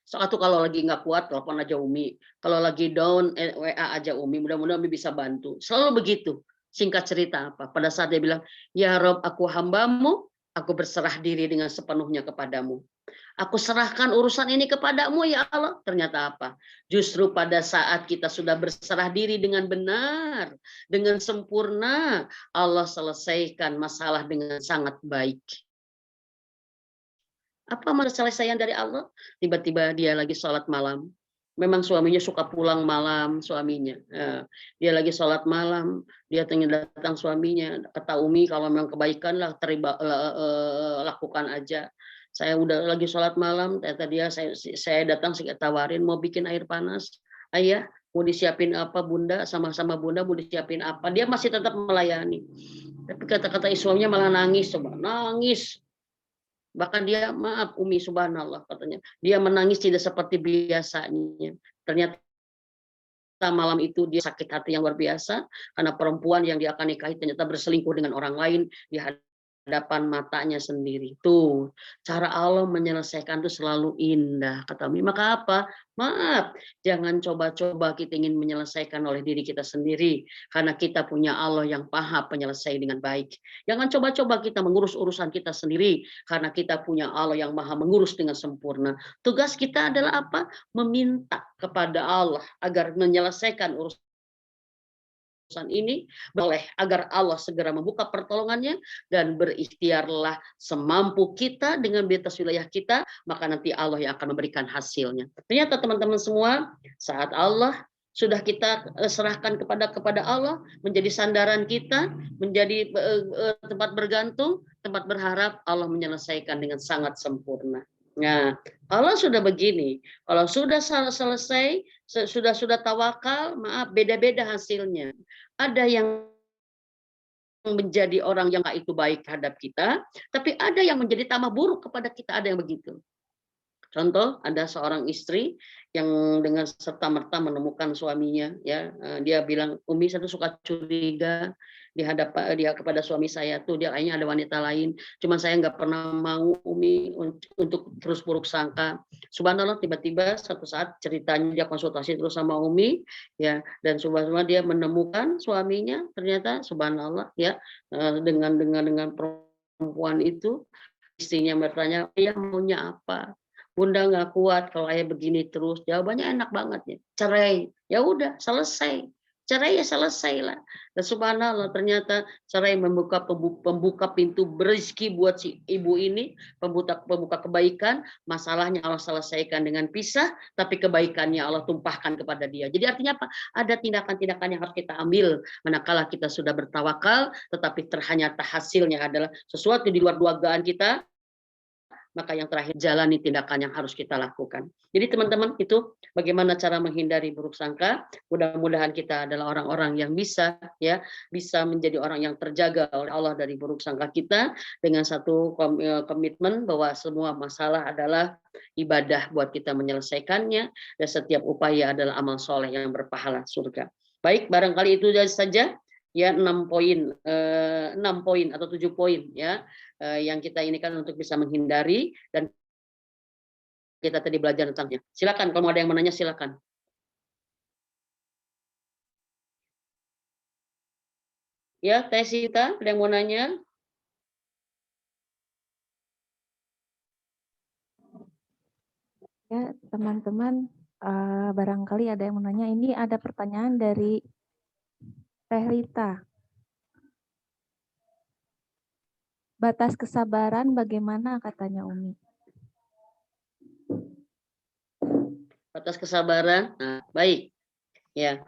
Soal tuh kalau lagi nggak kuat, telepon aja Umi. Kalau lagi down, WA aja Umi. Mudah-mudahan Umi bisa bantu. Selalu begitu. Singkat cerita apa? Pada saat dia bilang, ya Rob, aku hambamu, aku berserah diri dengan sepenuhnya kepadamu. Aku serahkan urusan ini kepadamu ya Allah. Ternyata apa? Justru pada saat kita sudah berserah diri dengan benar, dengan sempurna, Allah selesaikan masalah dengan sangat baik. Apa masalah sayang dari Allah? Tiba-tiba dia lagi sholat malam. Memang suaminya suka pulang malam, suaminya. Dia lagi sholat malam, dia datang suaminya. Kata Umi, kalau memang kebaikan lah, lakukan aja. Saya udah lagi sholat malam, kata dia, saya datang, saya tawarin, mau bikin air panas. Ayah, mau disiapin apa bunda, sama-sama bunda mau disiapin apa. Dia masih tetap melayani. Tapi kata-kata suaminya malah nangis, coba nangis. Bahkan dia, maaf Umi, subhanallah katanya, dia menangis tidak seperti biasanya. Ternyata malam itu dia sakit hati yang luar biasa karena perempuan yang dia akan nikahi ternyata berselingkuh dengan orang lain di hadapan matanya sendiri. Tuh, cara Allah menyelesaikan itu selalu indah, kata Umi. Maka apa? Maaf, jangan coba-coba kita ingin menyelesaikan oleh diri kita sendiri karena kita punya Allah yang paha penyelesai dengan baik. Jangan coba-coba kita mengurus urusan kita sendiri karena kita punya Allah yang maha mengurus dengan sempurna. Tugas kita adalah apa? Meminta kepada Allah agar menyelesaikan urusan ini boleh agar Allah segera membuka pertolongannya dan berikhtiarlah semampu kita dengan batas wilayah kita, maka nanti Allah yang akan memberikan hasilnya. Ternyata teman-teman semua, saat Allah sudah kita serahkan kepada Allah, menjadi sandaran kita, menjadi tempat bergantung, tempat berharap, Allah menyelesaikan dengan sangat sempurna. Nah, kalau sudah begini, kalau sudah selesai, sudah tawakal, maaf beda-beda hasilnya. Ada yang menjadi orang yang itu baik terhadap kita, tapi ada yang menjadi tambah buruk kepada kita, ada yang begitu. Contoh, ada seorang istri yang dengan serta-merta menemukan suaminya, ya, dia bilang, Umi saya tuh suka curiga dia kepada suami saya tuh dia kayaknya ada wanita lain, cuman saya nggak pernah mau Umi untuk terus buruk sangka. Subhanallah, tiba-tiba satu saat ceritanya dia konsultasi terus sama Umi, ya, dan subhanallah dia menemukan suaminya ternyata subhanallah, ya, dengan perempuan itu. Istrinya bertanya, ya maunya apa? Bunda nggak kuat kalau ayah begini terus. Jawabannya enak banget ya. Cerai. Ya udah, selesai. Cerai ya selesai lah. Dan subhanallah ternyata cerai pembuka pintu rezeki buat si ibu ini, pembuka kebaikan. Masalahnya Allah selesaikan dengan pisah, tapi kebaikannya Allah tumpahkan kepada dia. Jadi artinya apa? Ada tindakan-tindakan yang harus kita ambil manakala kita sudah bertawakal, tetapi ternyata hasilnya adalah sesuatu di luar dugaan kita, maka yang terakhir jalani tindakan yang harus kita lakukan. Jadi teman-teman, itu bagaimana cara menghindari buruk sangka. Mudah-mudahan kita adalah orang-orang yang bisa menjadi orang yang terjaga oleh Allah dari buruk sangka kita, dengan satu komitmen bahwa semua masalah adalah ibadah buat kita menyelesaikannya, dan setiap upaya adalah amal soleh yang berpahala surga. Baik, barangkali itu saja ya 6 poin atau 7 poin ya yang kita ini kan untuk bisa menghindari, dan kita tadi belajar tentangnya. Silakan kalau ada yang menanya, silakan. Ya, Teh Sita, ada yang mau nanya? Ya, teman-teman, barangkali ada yang menanya. Ini ada pertanyaan dari Teh Rita. Batas kesabaran bagaimana, katanya Umi? Batas kesabaran. Nah, baik. Ya.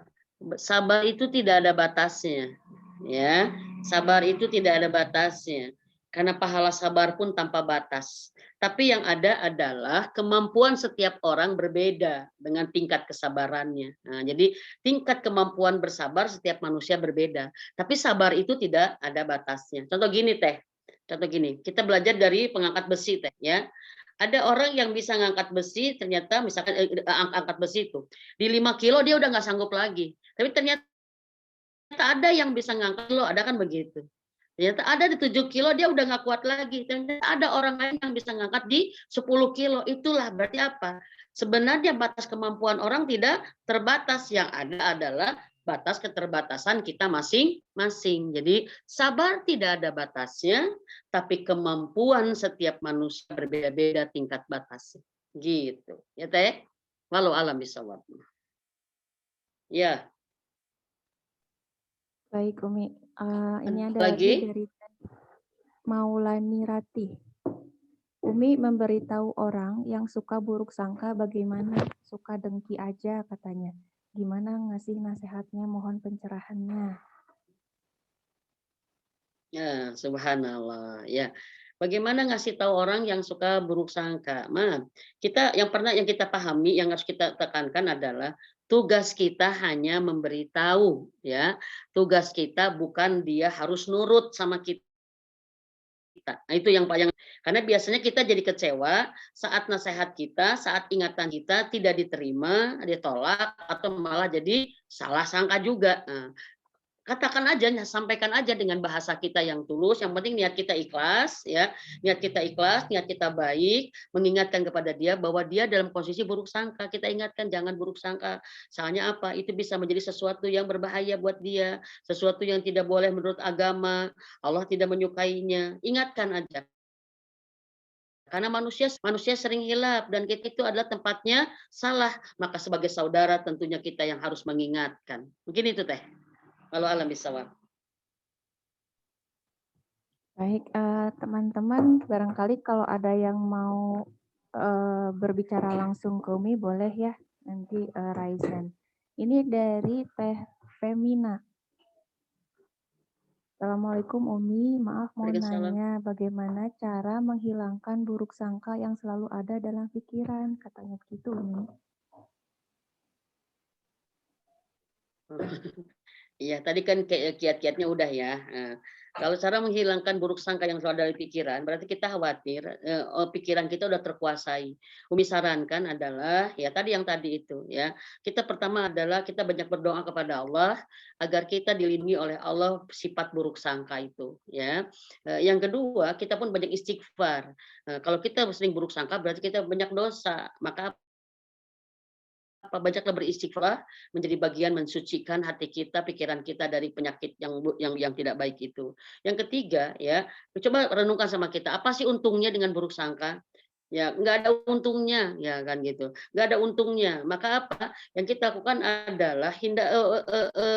Sabar itu tidak ada batasnya. Ya. Sabar itu tidak ada batasnya. Karena pahala sabar pun tanpa batas. Tapi yang ada adalah kemampuan setiap orang berbeda dengan tingkat kesabarannya. Nah, jadi tingkat kemampuan bersabar setiap manusia berbeda. Tapi sabar itu tidak ada batasnya. Contoh gini, Teh. Contoh gini, kita belajar dari pengangkat besi, Teh, ya. Ada orang yang bisa ngangkat besi, ternyata misalkan angkat besi itu di 5 kilo dia udah nggak sanggup lagi. Tapi ternyata ada yang bisa ngangkat kilo, ada kan begitu. Ternyata ada di 7 kilo dia udah nggak kuat lagi. Ternyata ada orang lain yang bisa ngangkat di 10 kilo. Itulah berarti apa? Sebenarnya batas kemampuan orang tidak terbatas. Yang ada adalah batas keterbatasan kita masing-masing. Jadi sabar tidak ada batasnya, tapi kemampuan setiap manusia berbeda-beda tingkat batasnya. Gitu. Ya Teh? Walau alam bisawab. Ya. Baik, Umi. Ini ada Lagi? lagi dari Maulani Ratih. Umi memberitahu orang yang suka buruk sangka bagaimana, suka dengki aja katanya. Gimana ngasih nasihatnya, mohon pencerahannya. Ya, subhanallah. Ya. Bagaimana ngasih tahu orang yang suka buruk sangka? Kita yang kita pahami, yang harus kita tekankan adalah tugas kita hanya memberitahu, ya. Tugas kita bukan dia harus nurut sama kita. Nah, itu yang paling, karena biasanya kita jadi kecewa saat nasihat kita, saat ingatan kita tidak diterima, ditolak, atau malah jadi salah sangka juga. Nah, katakan aja, sampaikan aja dengan bahasa kita yang tulus. Yang penting niat kita ikhlas, ya. Niat kita ikhlas, niat kita baik, mengingatkan kepada dia bahwa dia dalam posisi buruk sangka. Kita ingatkan jangan buruk sangka. Soalnya apa? Itu bisa menjadi sesuatu yang berbahaya buat dia, sesuatu yang tidak boleh menurut agama. Allah tidak menyukainya. Ingatkan aja. Karena manusia sering hilap dan kita itu adalah tempatnya salah. Maka sebagai saudara tentunya kita yang harus mengingatkan. Mungkin itu Teh. Kalau alam bisawab. Baik, teman-teman, barangkali kalau ada yang mau berbicara langsung ke Umi, boleh ya, nanti raise hand. Ini dari Teh Femina. Assalamualaikum Umi, maaf mau Waalaikumsalam. nanya bagaimana cara menghilangkan buruk sangka yang selalu ada dalam pikiran, katanya begitu Umi. Iya, tadi kan kiat-kiatnya udah ya. Nah, kalau cara menghilangkan buruk sangka yang selalu ada di pikiran, berarti kita khawatir pikiran kita udah terkuasai. Umi sarankan adalah ya tadi itu ya. Kita pertama adalah kita banyak berdoa kepada Allah agar kita dilindungi oleh Allah sifat buruk sangka itu ya. Yang kedua, kita pun banyak istighfar. Kalau kita sering buruk sangka berarti kita banyak dosa. Maka banyaklah beristighfar menjadi bagian mensucikan hati kita, pikiran kita dari penyakit yang tidak baik itu. Yang ketiga ya, coba renungkan sama kita, apa sih untungnya dengan buruk sangka? Ya, nggak ada untungnya, ya kan gitu. Nggak ada untungnya. Maka apa yang kita lakukan adalah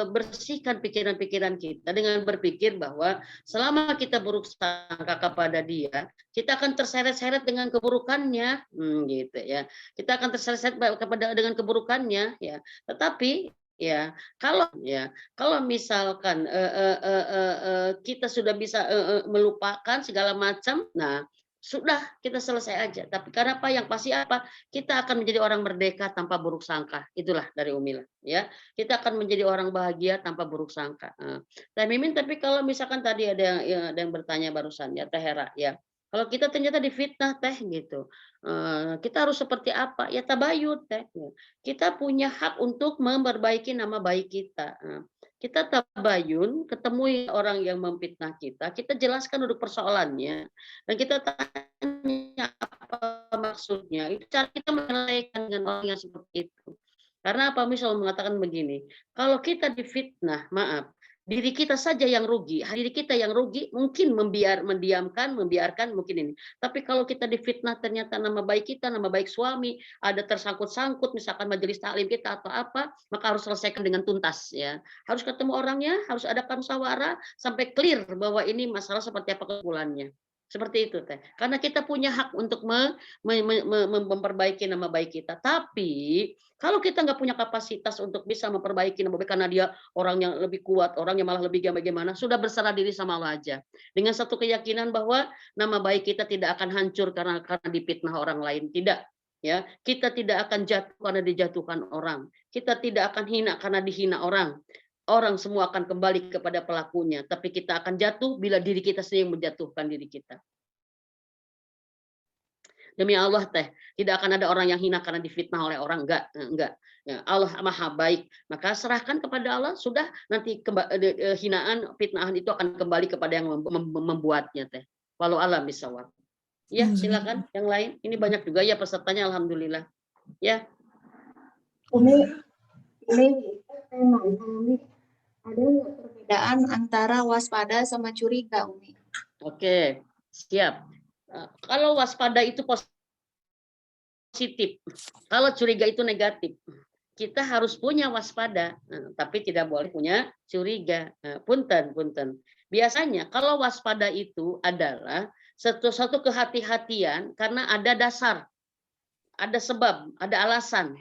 bersihkan pikiran-pikiran kita dengan berpikir bahwa selama kita buruk sangka kepada dia, kita akan terseret-seret dengan keburukannya, gitu ya. Kita akan terseret-seret kepada dengan keburukannya, ya. Tetapi ya kalau misalkan kita sudah bisa melupakan segala macam, nah sudah, kita selesai aja. Tapi karena apa, yang pasti apa, kita akan menjadi orang merdeka tanpa buruk sangka. Itulah dari Umila, ya. Kita akan menjadi orang bahagia tanpa buruk sangka. Teh Mimin, tapi kalau misalkan tadi ada yang bertanya barusan ya, Teh Hera, ya. Kalau kita ternyata difitnah Teh gitu, kita harus seperti apa? Ya tabayun Teh. Ya. Kita punya hak untuk memperbaiki nama baik kita. Kita tabayun, ketemu orang yang memfitnah kita jelaskan duduk persoalannya, dan kita tanya apa maksudnya, itu cara kita menyelesaikan dengan orang yang seperti itu. Karena apa, misal mengatakan begini, kalau kita difitnah, maaf, diri kita saja yang rugi, diri kita yang rugi mungkin membiarkan mungkin ini. Tapi kalau kita difitnah ternyata nama baik kita, nama baik suami, ada tersangkut-sangkut misalkan majelis taklim kita atau apa, maka harus selesaikan dengan tuntas ya. Harus ketemu orangnya, harus ada musyawarah sampai clear bahwa ini masalah seperti apa kesimpulannya. Seperti itu Teh. Karena kita punya hak untuk memperbaiki nama baik kita. Tapi kalau kita nggak punya kapasitas untuk bisa memperbaiki nama baik karena dia orang yang lebih kuat, orang yang malah lebih bagaimana, sudah berserah diri sama Allah aja. Dengan satu keyakinan bahwa nama baik kita tidak akan hancur karena difitnah orang lain, tidak. Ya, kita tidak akan jatuh karena dijatuhkan orang. Kita tidak akan hina karena dihina orang. Orang semua akan kembali kepada pelakunya, tapi kita akan jatuh bila diri kita sendiri yang menjatuhkan diri kita. Demi Allah Teh, tidak akan ada orang yang hina karena difitnah oleh orang, enggak. Ya, Allah Maha baik. Maka serahkan kepada Allah, sudah nanti hinaan, fitnahan itu akan kembali kepada yang membuatnya Teh. Walau alam bisawab. Ya, silakan yang lain. Ini banyak juga ya pesertanya, alhamdulillah. Ya. Umi, ada nggak perbedaan antara waspada sama curiga, Umi? Oke, siap. Kalau waspada itu positif, kalau curiga itu negatif. Kita harus punya waspada, tapi tidak boleh punya curiga. Punten. Biasanya kalau waspada itu adalah satu kehati-hatian karena ada dasar, ada sebab, ada alasan.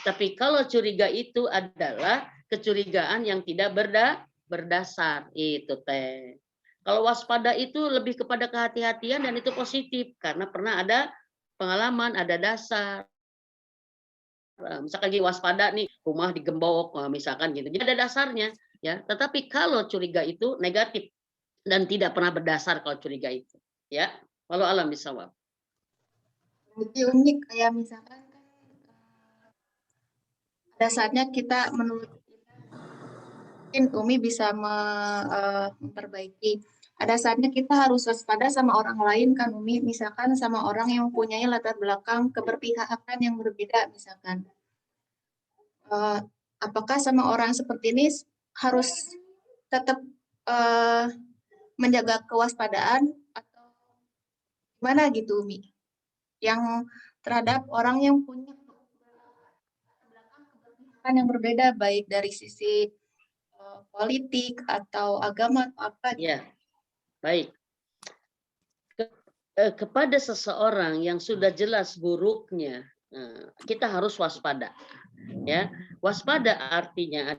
Tapi kalau curiga itu adalah kecurigaan yang tidak berdasar, itu Teh. Kalau waspada itu lebih kepada kehati-hatian dan itu positif karena pernah ada pengalaman, ada dasar. Misalkan lagi waspada nih, rumah digembok, misalkan gitu. Jadi ada dasarnya, ya. Tetapi kalau curiga itu negatif dan tidak pernah berdasar kalau curiga itu, ya. Walau alam bisawab. Berarti unik kayak misalkan kan ada saatnya kita menurut mungkin Umi bisa memperbaiki. Ada saatnya kita harus waspada sama orang lain kan Umi, misalkan sama orang yang mempunyai latar belakang keberpihakan yang berbeda misalkan. Apakah sama orang seperti ini harus tetap menjaga kewaspadaan atau gimana gitu Umi? Yang terhadap orang yang punya belakang keberpihakan yang berbeda baik dari sisi politik atau agama atau apa gitu. Ya, baik. Kepada seseorang yang sudah jelas buruknya, kita harus waspada. Ya, waspada artinya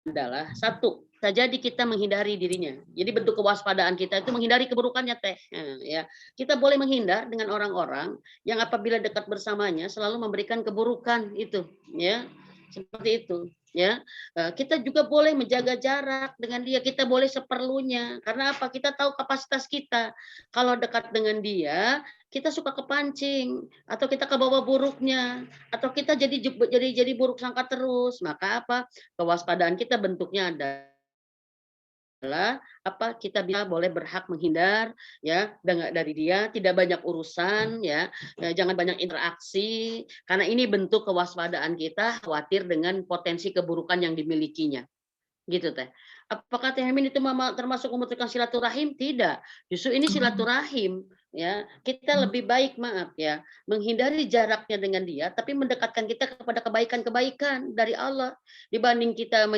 adalah satu, bisa jadi kita menghindari dirinya. Jadi bentuk kewaspadaan kita itu menghindari keburukannya Teh. Ya, kita boleh menghindar dengan orang-orang yang apabila dekat bersamanya selalu memberikan keburukan itu, ya. Seperti itu, ya. Kita juga boleh menjaga jarak dengan dia, kita boleh seperlunya. Karena apa? Kita tahu kapasitas kita. Kalau dekat dengan dia, kita suka kepancing atau kita kebawa buruknya atau kita jadi buruk sangka terus. Maka apa? Kewaspadaan kita bentuknya adalah apa, kita bisa boleh berhak menghindar ya dari dia, tidak banyak urusan ya, jangan banyak interaksi karena ini bentuk kewaspadaan kita khawatir dengan potensi keburukan yang dimilikinya gitu Teh. Apakah Teh Hemin itu termasuk membutuhkan silaturahim? Tidak, justru ini silaturahim ya, kita lebih baik maaf ya, menghindari jaraknya dengan dia, tapi mendekatkan kita kepada kebaikan-kebaikan dari Allah dibanding kita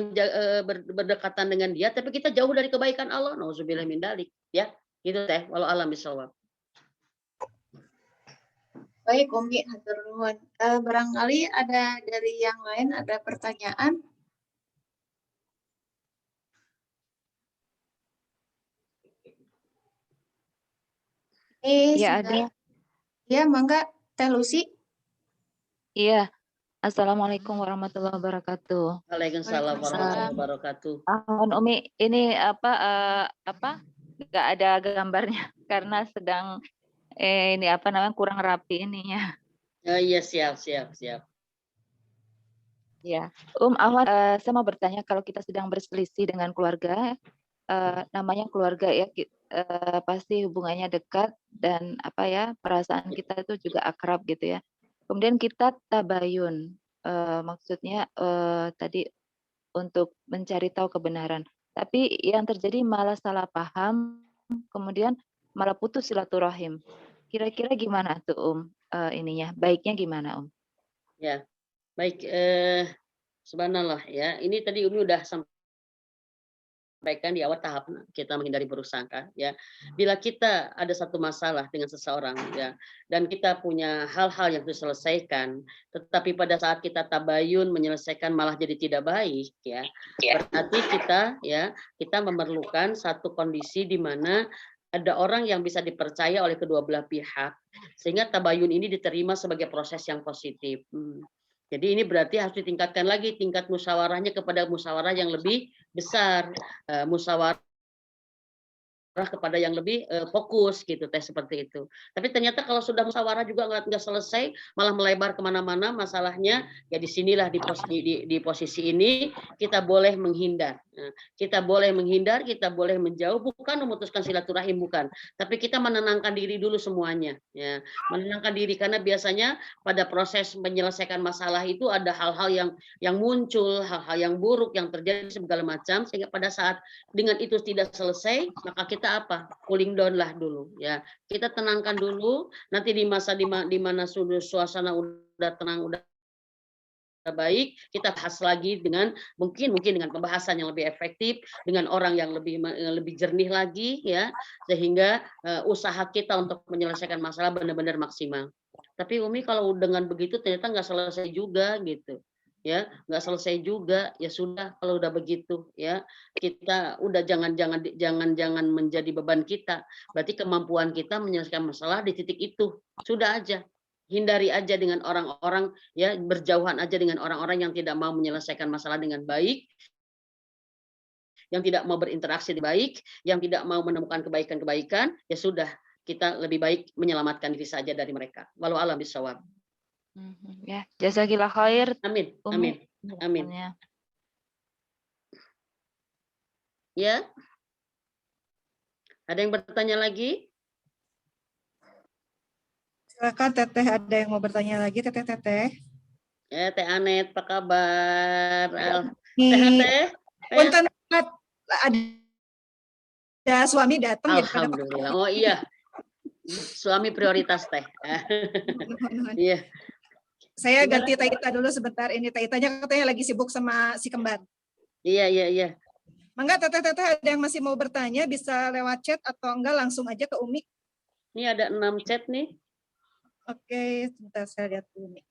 berdekatan dengan dia, tapi kita jauh dari kebaikan Allah. Nauzubillah min dzalik, ya. Gitu teh, walau alam bisawab. Baik, Umi, hatur nuhun. Barangkali ada dari yang lain ada pertanyaan? Ya, Sudah. ada. Ya, mangga, Teh Lucy. Iya. Assalamualaikum warahmatullahi wabarakatuh. Waalaikumsalam warahmatullahi wabarakatuh. Umi, ini apa nggak ada gambarnya karena sedang ini apa namanya kurang rapi ininya. Iya, siap. Ya, Afwan, saya mau bertanya kalau kita sedang berselisih dengan keluarga, namanya keluarga ya, pasti hubungannya dekat dan apa ya perasaan kita itu juga akrab gitu ya. Kemudian kita tabayun, maksudnya tadi untuk mencari tahu kebenaran. Tapi yang terjadi malah salah paham, kemudian malah putus silaturahim. Kira-kira gimana tuh ininya? Baiknya gimana Ya, baik. Subhanallah ya. Ini tadi Umi udah sampaikan di awal tahap kita menghindari buruk sangka ya. Bila kita ada satu masalah dengan seseorang ya dan kita punya hal-hal yang harus diselesaikan, tetapi pada saat kita tabayun menyelesaikan malah jadi tidak baik ya. Berarti kita memerlukan satu kondisi di mana ada orang yang bisa dipercaya oleh kedua belah pihak sehingga tabayun ini diterima sebagai proses yang positif. Jadi ini berarti harus ditingkatkan lagi tingkat musyawarahnya kepada musyawarah yang lebih besar, musyawarah kepada yang lebih fokus gitu teh seperti itu. Tapi ternyata kalau sudah musyawarah juga nggak selesai, malah melebar kemana-mana masalahnya. Ya disinilah di posisi ini kita boleh menghindar. Kita boleh menghindar, kita boleh menjauh, bukan memutuskan silaturahim bukan, tapi kita menenangkan diri dulu semuanya. Ya, menenangkan diri karena biasanya pada proses menyelesaikan masalah itu ada hal-hal yang muncul, hal-hal yang buruk yang terjadi segala macam sehingga pada saat dengan itu tidak selesai, maka kita apa? Cooling down lah dulu ya. Kita tenangkan dulu, nanti di masa di mana suasana udah tenang, udah baik, kita bahas lagi dengan mungkin dengan pembahasan yang lebih efektif, dengan orang yang lebih jernih lagi ya, sehingga usaha kita untuk menyelesaikan masalah benar-benar maksimal. Tapi Umi kalau dengan begitu ternyata nggak selesai juga gitu. Ya, nggak selesai juga, ya sudah kalau udah begitu ya. Kita udah jangan menjadi beban kita. Berarti kemampuan kita menyelesaikan masalah di titik itu. Sudah aja. Hindari aja dengan orang-orang ya, berjauhan aja dengan orang-orang yang tidak mau menyelesaikan masalah dengan baik, yang tidak mau berinteraksi dengan baik, yang tidak mau menemukan kebaikan-kebaikan, ya sudah kita lebih baik menyelamatkan diri saja dari mereka. Walau alam bisawab. Ya, jazakillah khair. Amin. Ya. Ada yang bertanya lagi? Silakan Teteh, ada yang mau bertanya lagi, Teteh. Ya, Teh Anet, apa kabar? Teteh. Punten ada suami datang. Alhamdulillah. Oh iya. Suami prioritas Teh. Iya. Saya ganti Taita dulu sebentar. Ini Taitanya katanya lagi sibuk sama si kembar. Iya. Mangga Teteh ada yang masih mau bertanya bisa lewat chat atau enggak langsung aja ke Umi. Ini ada 6 chat nih. Oke, sebentar saya lihat dulu nih.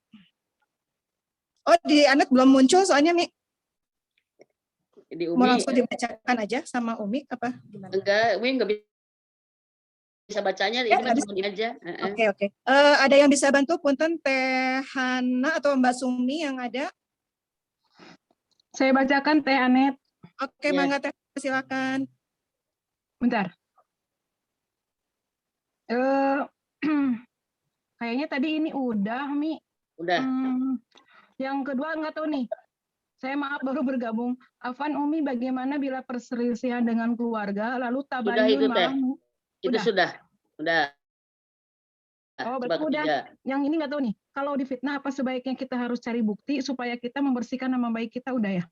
Oh, di Anet belum muncul soalnya Mi. Di Umi. Mau langsung dibacakan aja sama Umi apa gimana? Enggak, Umi enggak bisa bacanya, ini mah cuma aja. Oke. Ada yang bisa bantu punten Teh Hana atau Mbak Sumi yang ada? Saya bacakan Teh Anet. Oke, mangga Teh, silakan. Bentar. Kayaknya tadi ini udah, Mi. Udah. Yang kedua nggak tahu nih. Saya maaf baru bergabung. Afwan, Umi, bagaimana bila perselisihan dengan keluarga lalu tabayun malam? Itu sudah. Oh, betul udah. Yang ini nggak tahu nih. Kalau difitnah apa sebaiknya kita harus cari bukti supaya kita membersihkan nama baik kita, udah ya?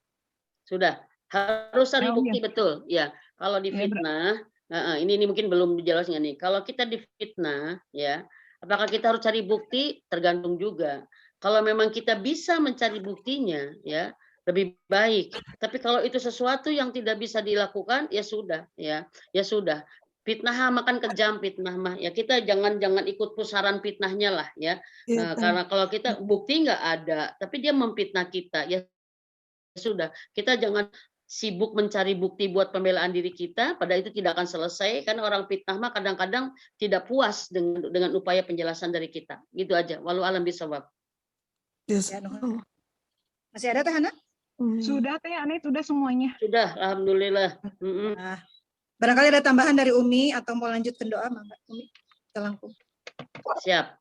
Sudah. Harus cari bukti, betul. Ya, kalau difitnah Ini mungkin belum dijelaskan nih. Kalau kita difitnah, ya, apakah kita harus cari bukti? Tergantung juga. Kalau memang kita bisa mencari buktinya, ya, lebih baik. Tapi kalau itu sesuatu yang tidak bisa dilakukan, ya sudah, ya, ya sudah. Fitnah makan kejam, fitnah mah. Ya kita jangan ikut pusaran fitnahnya lah, ya. Iya, Teh. Karena kalau kita bukti nggak ada, tapi dia memfitnah kita, ya sudah. Kita jangan sibuk mencari bukti buat pembelaan diri kita, padahal itu tidak akan selesai karena orang fitnah mah kadang-kadang tidak puas dengan upaya penjelasan dari kita. Gitu aja. Walau alam bisawab. Ya, nuhun. Masih ada Teh Hana? Sudah Teh Ani, sudah semuanya. Sudah, alhamdulillah. Nah, barangkali ada tambahan dari Umi atau mau lanjutkan doa, Mangga Umi. Kita langkung. Siap.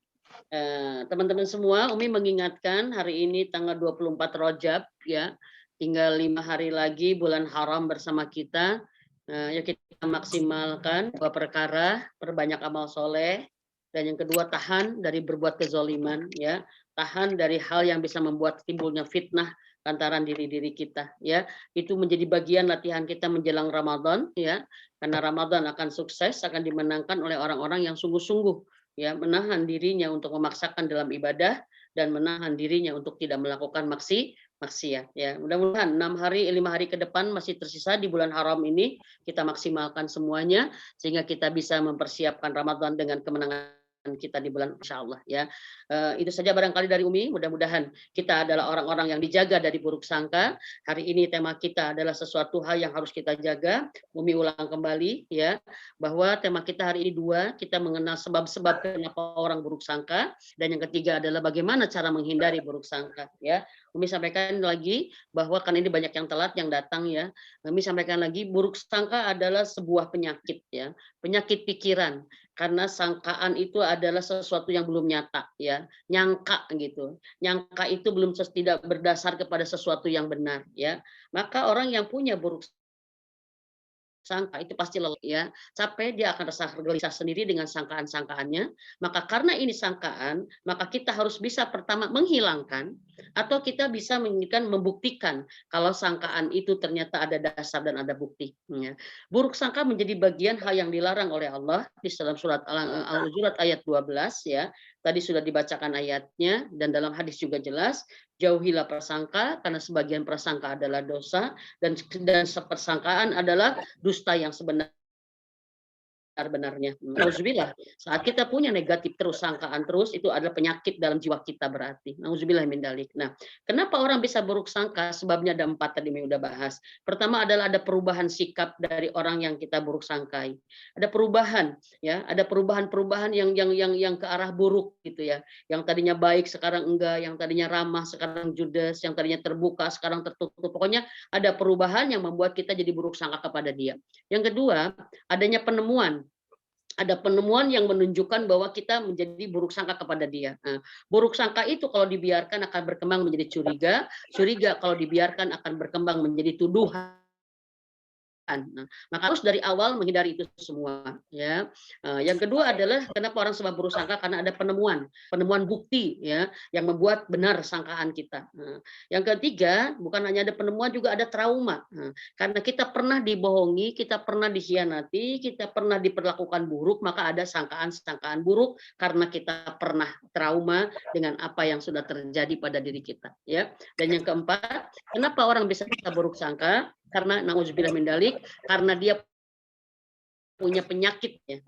Teman-teman semua, Umi mengingatkan hari ini tanggal 24 Rajab, ya, tinggal 5 hari lagi bulan haram bersama kita. Ya kita maksimalkan 2 perkara, perbanyak amal soleh, dan yang kedua tahan dari berbuat kezoliman, ya, tahan dari hal yang bisa membuat timbulnya fitnah lantaran diri kita, ya. Itu menjadi bagian latihan kita menjelang Ramadan, ya, karena Ramadan akan sukses, akan dimenangkan oleh orang-orang yang sungguh-sungguh, ya, menahan dirinya untuk memaksakan dalam ibadah dan menahan dirinya untuk tidak melakukan maksiat, ya. Mudah-mudahan 5 hari ke depan masih tersisa di bulan haram ini kita maksimalkan semuanya sehingga kita bisa mempersiapkan Ramadan dengan kemenangan kita di bulan insyaallah, ya. Itu saja barangkali dari Umi. Mudah-mudahan kita adalah orang-orang yang dijaga dari buruk sangka. Hari ini tema kita adalah sesuatu hal yang harus kita jaga. Umi ulang kembali, ya, bahwa tema kita hari ini 2, kita mengenal sebab-sebab kenapa orang buruk sangka, dan yang ketiga adalah bagaimana cara menghindari buruk sangka, ya. Umi sampaikan lagi bahwa kan ini banyak yang telat yang datang, ya. Umi sampaikan lagi buruk sangka adalah sebuah penyakit, ya. Penyakit pikiran, karena sangkaan itu adalah sesuatu yang belum nyata, ya. Nyangka gitu. Nyangka itu belum tidak berdasar kepada sesuatu yang benar, ya. Maka orang yang punya buruk sangka itu pasti lelah, ya, capek, dia akan rasa gelisah sendiri dengan sangkaan-sangkaannya. Maka karena ini sangkaan, maka kita harus bisa pertama menghilangkan atau kita bisa membuktikan kalau sangkaan itu ternyata ada dasar dan ada bukti, ya. Buruk sangka menjadi bagian hal yang dilarang oleh Allah di dalam surat Al-Hujurat ayat 12, ya. Tadi sudah dibacakan ayatnya dan dalam hadis juga jelas, jauhilah prasangka karena sebagian prasangka adalah dosa dan persangkaan adalah dusta yang sebenarnya. Nauzubillah. Saat kita punya negatif terus, sangkaan terus, itu adalah penyakit dalam jiwa kita berarti. Nauzubillah min dalik. Nah, kenapa orang bisa buruk sangka? Sebabnya ada 4 tadi yang udah bahas. Pertama adalah ada perubahan sikap dari orang yang kita buruk sangkai. Ada perubahan, ya, ada perubahan-perubahan yang ke arah buruk gitu, ya. Yang tadinya baik sekarang enggak, yang tadinya ramah sekarang judes, yang tadinya terbuka sekarang tertutup. Pokoknya ada perubahan yang membuat kita jadi buruk sangka kepada dia. Yang kedua, adanya penemuan. Ada penemuan yang menunjukkan bahwa kita menjadi buruk sangka kepada dia. Nah, buruk sangka itu kalau dibiarkan akan berkembang menjadi curiga, curiga kalau dibiarkan akan berkembang menjadi tuduhan. Nah, maka harus dari awal menghindari itu semua, ya. Yang kedua adalah kenapa orang sebab buruk sangka, karena ada penemuan bukti, ya, yang membuat benar sangkaan kita. Yang ketiga, bukan hanya ada penemuan, juga ada trauma. Karena kita pernah dibohongi, kita pernah dikhianati, kita pernah diperlakukan buruk, maka ada sangkaan-sangkaan buruk karena kita pernah trauma dengan apa yang sudah terjadi pada diri kita, ya. Dan yang keempat, kenapa orang bisa buruk sangka? Karena nauzubillah min dalik, karena dia punya penyakit, ya.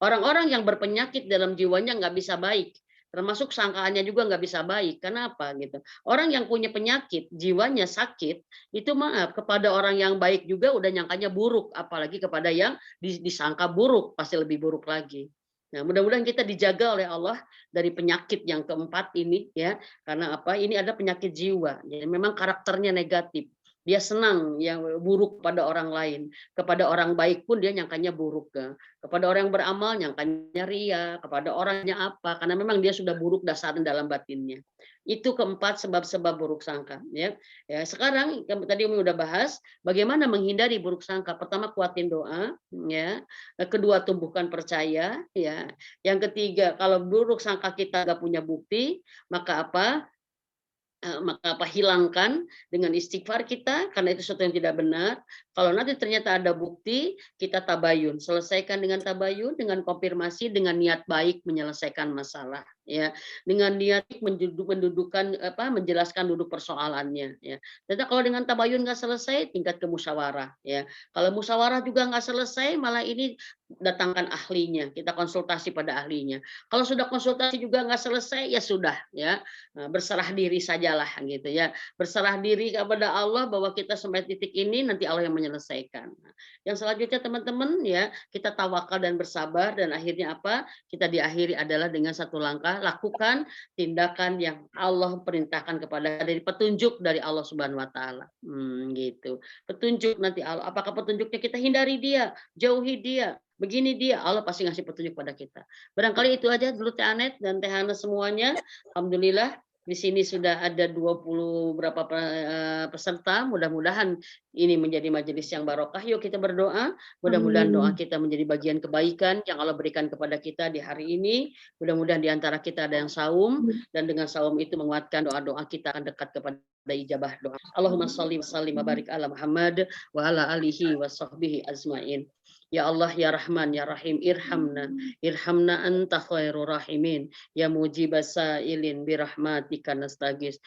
Orang-orang yang berpenyakit dalam jiwanya nggak bisa baik, termasuk sangkaannya juga nggak bisa baik. Kenapa gitu? Orang yang punya penyakit, jiwanya sakit, itu maaf kepada orang yang baik juga udah nyangkanya buruk, apalagi kepada yang disangka buruk pasti lebih buruk lagi. Nah, mudah-mudahan kita dijaga oleh Allah dari penyakit yang keempat ini, ya. Karena apa? Ini ada penyakit jiwa. Jadi memang karakternya negatif. Dia senang yang buruk pada orang lain. Kepada orang baik pun dia nyangkanya buruk. Kepada orang yang beramal nyangkanya ria. Kepada orangnya apa. Karena memang dia sudah buruk dasarnya dalam batinnya. Itu keempat sebab-sebab buruk sangka. Ya, sekarang tadi Umi udah bahas bagaimana menghindari buruk sangka. Pertama, kuatin doa. Ya. Kedua, tumbuhkan percaya. Ya. Yang ketiga, kalau buruk sangka kita nggak punya bukti, maka apa? maka hilangkan dengan istighfar kita, karena itu sesuatu yang tidak benar. Kalau nanti ternyata ada bukti, kita tabayun, selesaikan dengan tabayun, dengan konfirmasi, dengan niat baik menyelesaikan masalah, ya, dengan niat mendudukan menjelaskan duduk persoalannya, ya. Ternyata kalau dengan tabayun nggak selesai, tingkat ke musyawarah, ya. Kalau musyawarah juga nggak selesai, malah ini datangkan ahlinya, kita konsultasi pada ahlinya. Kalau sudah konsultasi juga nggak selesai, ya sudah, ya. Berserah diri sajalah gitu ya. Berserah diri kepada Allah bahwa kita sampai titik ini nanti Allah yang menyelesaikan. Nah, yang selanjutnya teman-teman ya, kita tawakal dan bersabar dan akhirnya apa? Kita diakhiri adalah dengan satu langkah, lakukan tindakan yang Allah perintahkan kepada dari petunjuk dari Allah Subhanahu wa taala. Gitu. Petunjuk nanti Allah, apakah petunjuknya kita hindari dia, jauhi dia, begini dia, Allah pasti ngasih petunjuk pada kita. Barangkali itu aja dulu Teh Anet dan Teh Hana semuanya. Alhamdulillah di sini sudah ada 20 berapa peserta. Mudah-mudahan ini menjadi majelis yang barokah. Yuk kita berdoa. Mudah-mudahan doa kita menjadi bagian kebaikan yang Allah berikan kepada kita di hari ini. Mudah-mudahan di antara kita ada yang saum dan dengan saum itu menguatkan doa-doa kita akan dekat kepada ijabah doa. Allahumma sholli wa sallim wa barik ala Muhammad wa ala alihi wa sahbihi azmain. Ya Allah ya Rahman ya Rahim irhamna anta khairur rahimin ya mujibas sailin birahmatika nastagis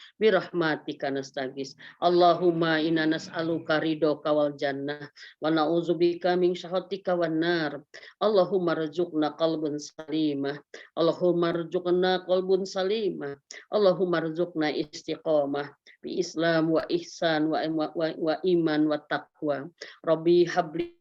Allahumma inna nas'aluka ridhoka wal jannah wa na'udzubika min syahhatika wan nar. Allahumma rzuqna qalbun salimah Allahumma rzuqna qalbun salimah Allahumma rzuqna istiqamah bi Islam wa ihsan wa iman wa taqwa. Rabbi habli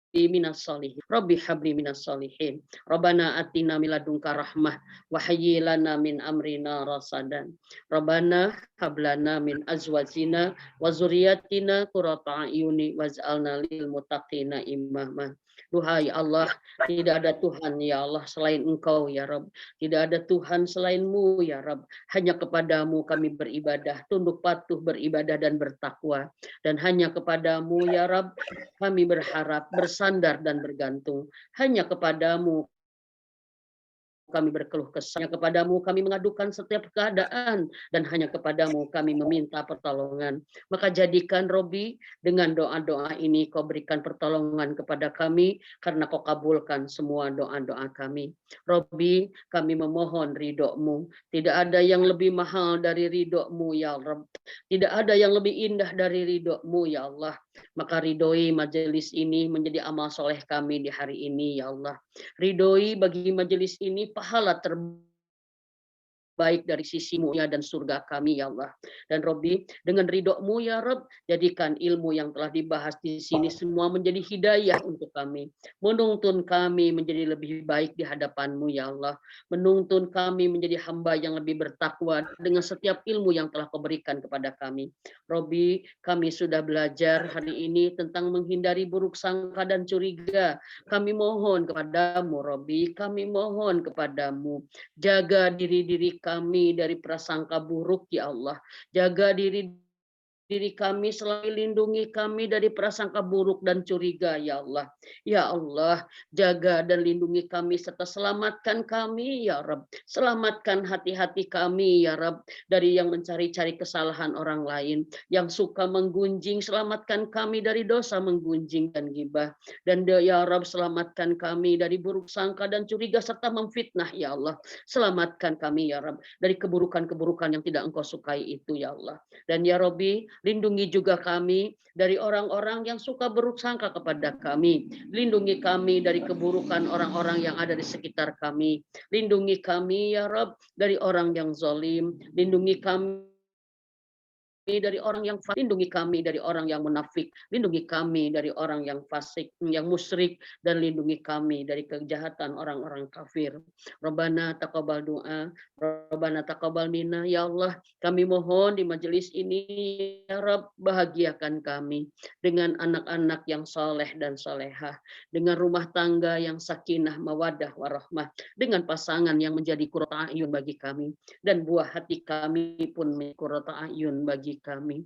minas solihin. Rabbi habli minas solihin. Rabbana atina min ladunka rahmah wa hayyi lana min amrina rasadan. Rabbana hablana min azwajina wa zurriyyatina qurrata a'yuni waj'alna lil muttaqina imama. Duhai Allah, tidak ada Tuhan ya Allah selain Engkau ya Rabb. Tidak ada Tuhan selainmu ya Rabb. Hanya kepadamu kami beribadah, tunduk patuh beribadah dan bertakwa. Dan hanya kepadamu ya Rabb kami berharap, bersandar dan bergantung. Hanya kepadamu kami berkeluh kesah, hanya kepadamu kami mengadukan setiap keadaan, dan hanya kepadamu kami meminta pertolongan. Maka jadikan Robi dengan doa-doa ini kau berikan pertolongan kepada kami, karena kau kabulkan semua doa-doa kami. Robi, kami memohon ridho-Mu. Tidak ada yang lebih mahal dari ridho-Mu ya Rabb. Tidak ada yang lebih indah dari ridho-Mu ya Allah. Maka ridhoi majelis ini menjadi amal soleh kami di hari ini ya Allah. Ridhoi bagi majelis ini pahala terbaik dari sisi-Mu ya dan surga kami ya Allah. Dan Robbi, dengan ridho-Mu ya Rabb, jadikan ilmu yang telah dibahas di sini semua menjadi hidayah untuk kami. Menuntun kami menjadi lebih baik di hadapan-Mu ya Allah. Menuntun kami menjadi hamba yang lebih bertakwa dengan setiap ilmu yang telah Kau berikan kepada kami. Robbi, kami sudah belajar hari ini tentang menghindari buruk sangka dan curiga. Kami mohon kepadamu Robbi, kami mohon kepadamu, jaga diri-diri kami dari prasangka buruk ya Allah. Jaga diri kami, selalu lindungi kami dari prasangka buruk dan curiga ya Allah. Ya Allah, jaga dan lindungi kami serta selamatkan kami ya Rabb. Selamatkan hati-hati kami ya Rabb dari yang mencari-cari kesalahan orang lain, yang suka menggunjing. Selamatkan kami dari dosa menggunjing dan gibah. Dan ya Rabb, selamatkan kami dari buruk sangka dan curiga serta memfitnah ya Allah. Selamatkan kami ya Rabb dari keburukan-keburukan yang tidak Engkau sukai itu ya Allah. Dan ya Rabbi, lindungi juga kami dari orang-orang yang suka buruk sangka kepada kami. Lindungi kami dari keburukan orang-orang yang ada di sekitar kami. Lindungi kami ya Rabb dari orang yang zalim. Lindungi kami dari orang yang fasik, lindungi kami dari orang yang munafik, lindungi kami dari orang yang fasik, yang musyrik, dan lindungi kami dari kejahatan orang-orang kafir. Rabbana taqabbal doa, Rabbana taqabbal minna, ya Allah, kami mohon di majelis ini ya Rabb, bahagiakan kami dengan anak-anak yang soleh dan solehah, dengan rumah tangga yang sakinah mawadah warahmah, dengan pasangan yang menjadi qurrata a'yun bagi kami, dan buah hati kami pun qurrata a'yun bagi kami.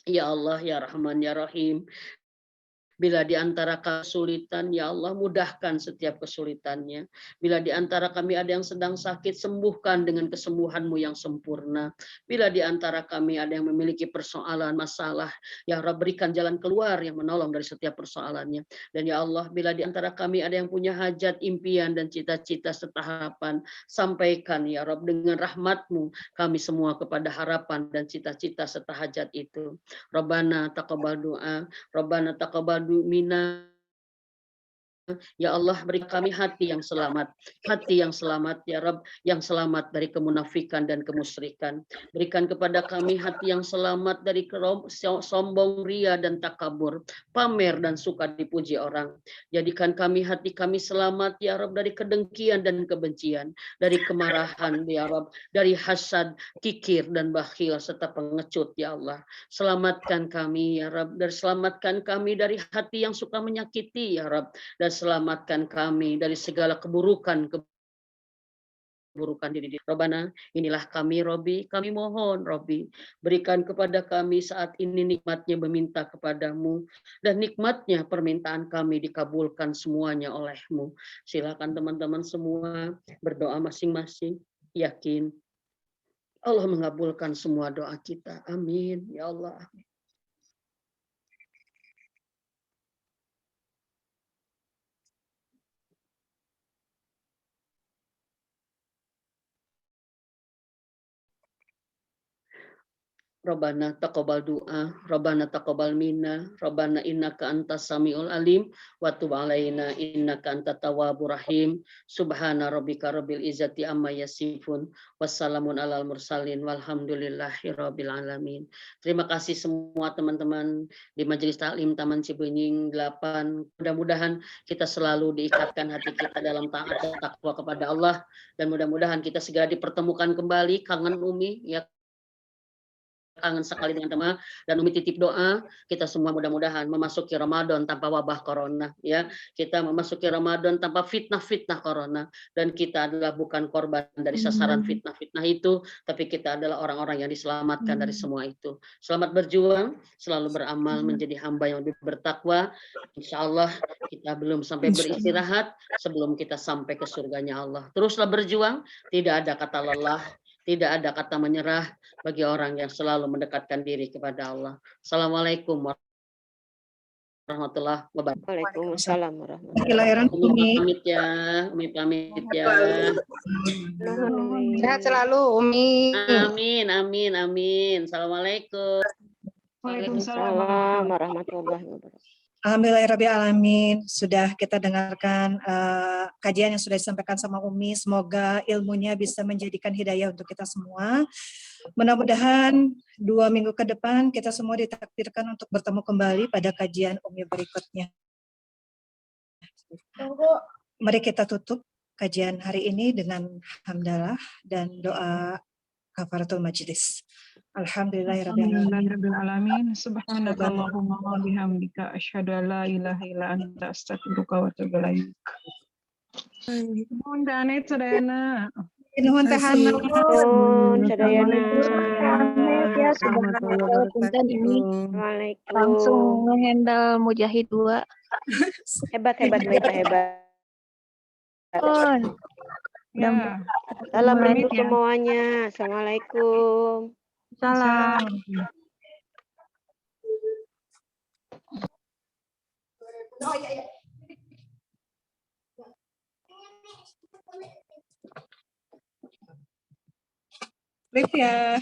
Ya Allah, ya Rahman, ya Rahim. Bila di antara kesulitan, ya Allah mudahkan setiap kesulitannya. Bila di antara kami ada yang sedang sakit, sembuhkan dengan kesembuhan-Mu yang sempurna. Bila di antara kami ada yang memiliki persoalan, masalah, ya Rabb berikan jalan keluar yang menolong dari setiap persoalannya. Dan ya Allah, bila di antara kami ada yang punya hajat, impian, dan cita-cita serta harapan, sampaikan ya Rabb dengan rahmat-Mu kami semua kepada harapan dan cita-cita serta hajat itu. Rabbana taqabbal doa, Rabbana taqabbal minna. Ya Allah, beri kami hati yang selamat ya Rabb, yang selamat dari kemunafikan dan kemusyrikan. Berikan kepada kami hati yang selamat dari sombong, ria dan takabur, pamer dan suka dipuji orang. Jadikan hati kami selamat ya Rabb dari kedengkian dan kebencian, dari kemarahan ya Rabb, dari hasad, kikir dan bakhil serta pengecut ya Allah. Selamatkan kami ya Rabb, selamatkan kami dari hati yang suka menyakiti ya Rabb, dan selamatkan kami dari segala keburukan diri. Robbana, inilah kami Robi, kami mohon Robi, berikan kepada kami saat ini nikmatnya meminta kepadamu, dan nikmatnya permintaan kami dikabulkan semuanya oleh-Mu. Silakan teman-teman semua berdoa masing-masing, yakin Allah mengabulkan semua doa kita. Amin ya Allah. Rabbana taqabbal du'a, Rabbana taqabbal minna, Rabbana innaka antas samiul alim, wa tub alaina innaka antat tawwabur rahim. Subhana rabbika rabbil izzati amma yasifun, wassalamun alal mursalin, walhamdulillahi rabbil alamin. Terima kasih semua teman-teman di Majelis Taklim Taman Cibenying 8. Mudah-mudahan kita selalu diikatkan hati kita dalam taat dan takwa kepada Allah, dan mudah-mudahan kita segera dipertemukan kembali. Kangen Umi ya, kangen sekali dengan teman, dan Umi titip doa kita semua mudah-mudahan memasuki Ramadan tanpa wabah corona ya. Kita memasuki Ramadan tanpa fitnah-fitnah corona, dan kita adalah bukan korban dari sasaran fitnah-fitnah itu, tapi kita adalah orang-orang yang diselamatkan dari semua itu. Selamat berjuang, selalu beramal menjadi hamba yang lebih bertakwa. Insya Allah kita belum sampai beristirahat sebelum kita sampai ke surganya Allah. Teruslah berjuang, tidak ada kata lelah, tidak ada kata menyerah bagi orang yang selalu mendekatkan diri kepada Allah. Assalamualaikum warahmatullahi wabarakatuh. Waalaikumsalam warahmatullahi Umi pamit ya, Umi pamit ya. wabarakatuh. Sehat selalu, Umi. Amin, amin, amin. Assalamualaikum. Waalaikumsalam warahmatullahi wabarakatuh. Alhamdulillahirrahmanirrahim. Sudah kita dengarkan kajian yang sudah disampaikan sama Umi. Semoga ilmunya bisa menjadikan hidayah untuk kita semua. Mudah-mudahan 2 minggu ke depan kita semua ditakdirkan untuk bertemu kembali pada kajian Umi berikutnya. Mari kita tutup kajian hari ini dengan hamdalah dan doa kafaratul majlis. Alhamdulillahirabbil alamin. Subhanakallahumma wa bihamdika asyhadu an la ilaha illa anta astaghfiruka wa atubu ilaik. Mohon dane sadayana. Nuhun teh Hana. Sadayana. Punten ini Waalaikumsalam. langsung ngehandle Mujahid 2. Hebat Maita, hebat. Ya. Salam Pamit untuk ya. semuanya. Assalamualaikum. Salam. Liv ya.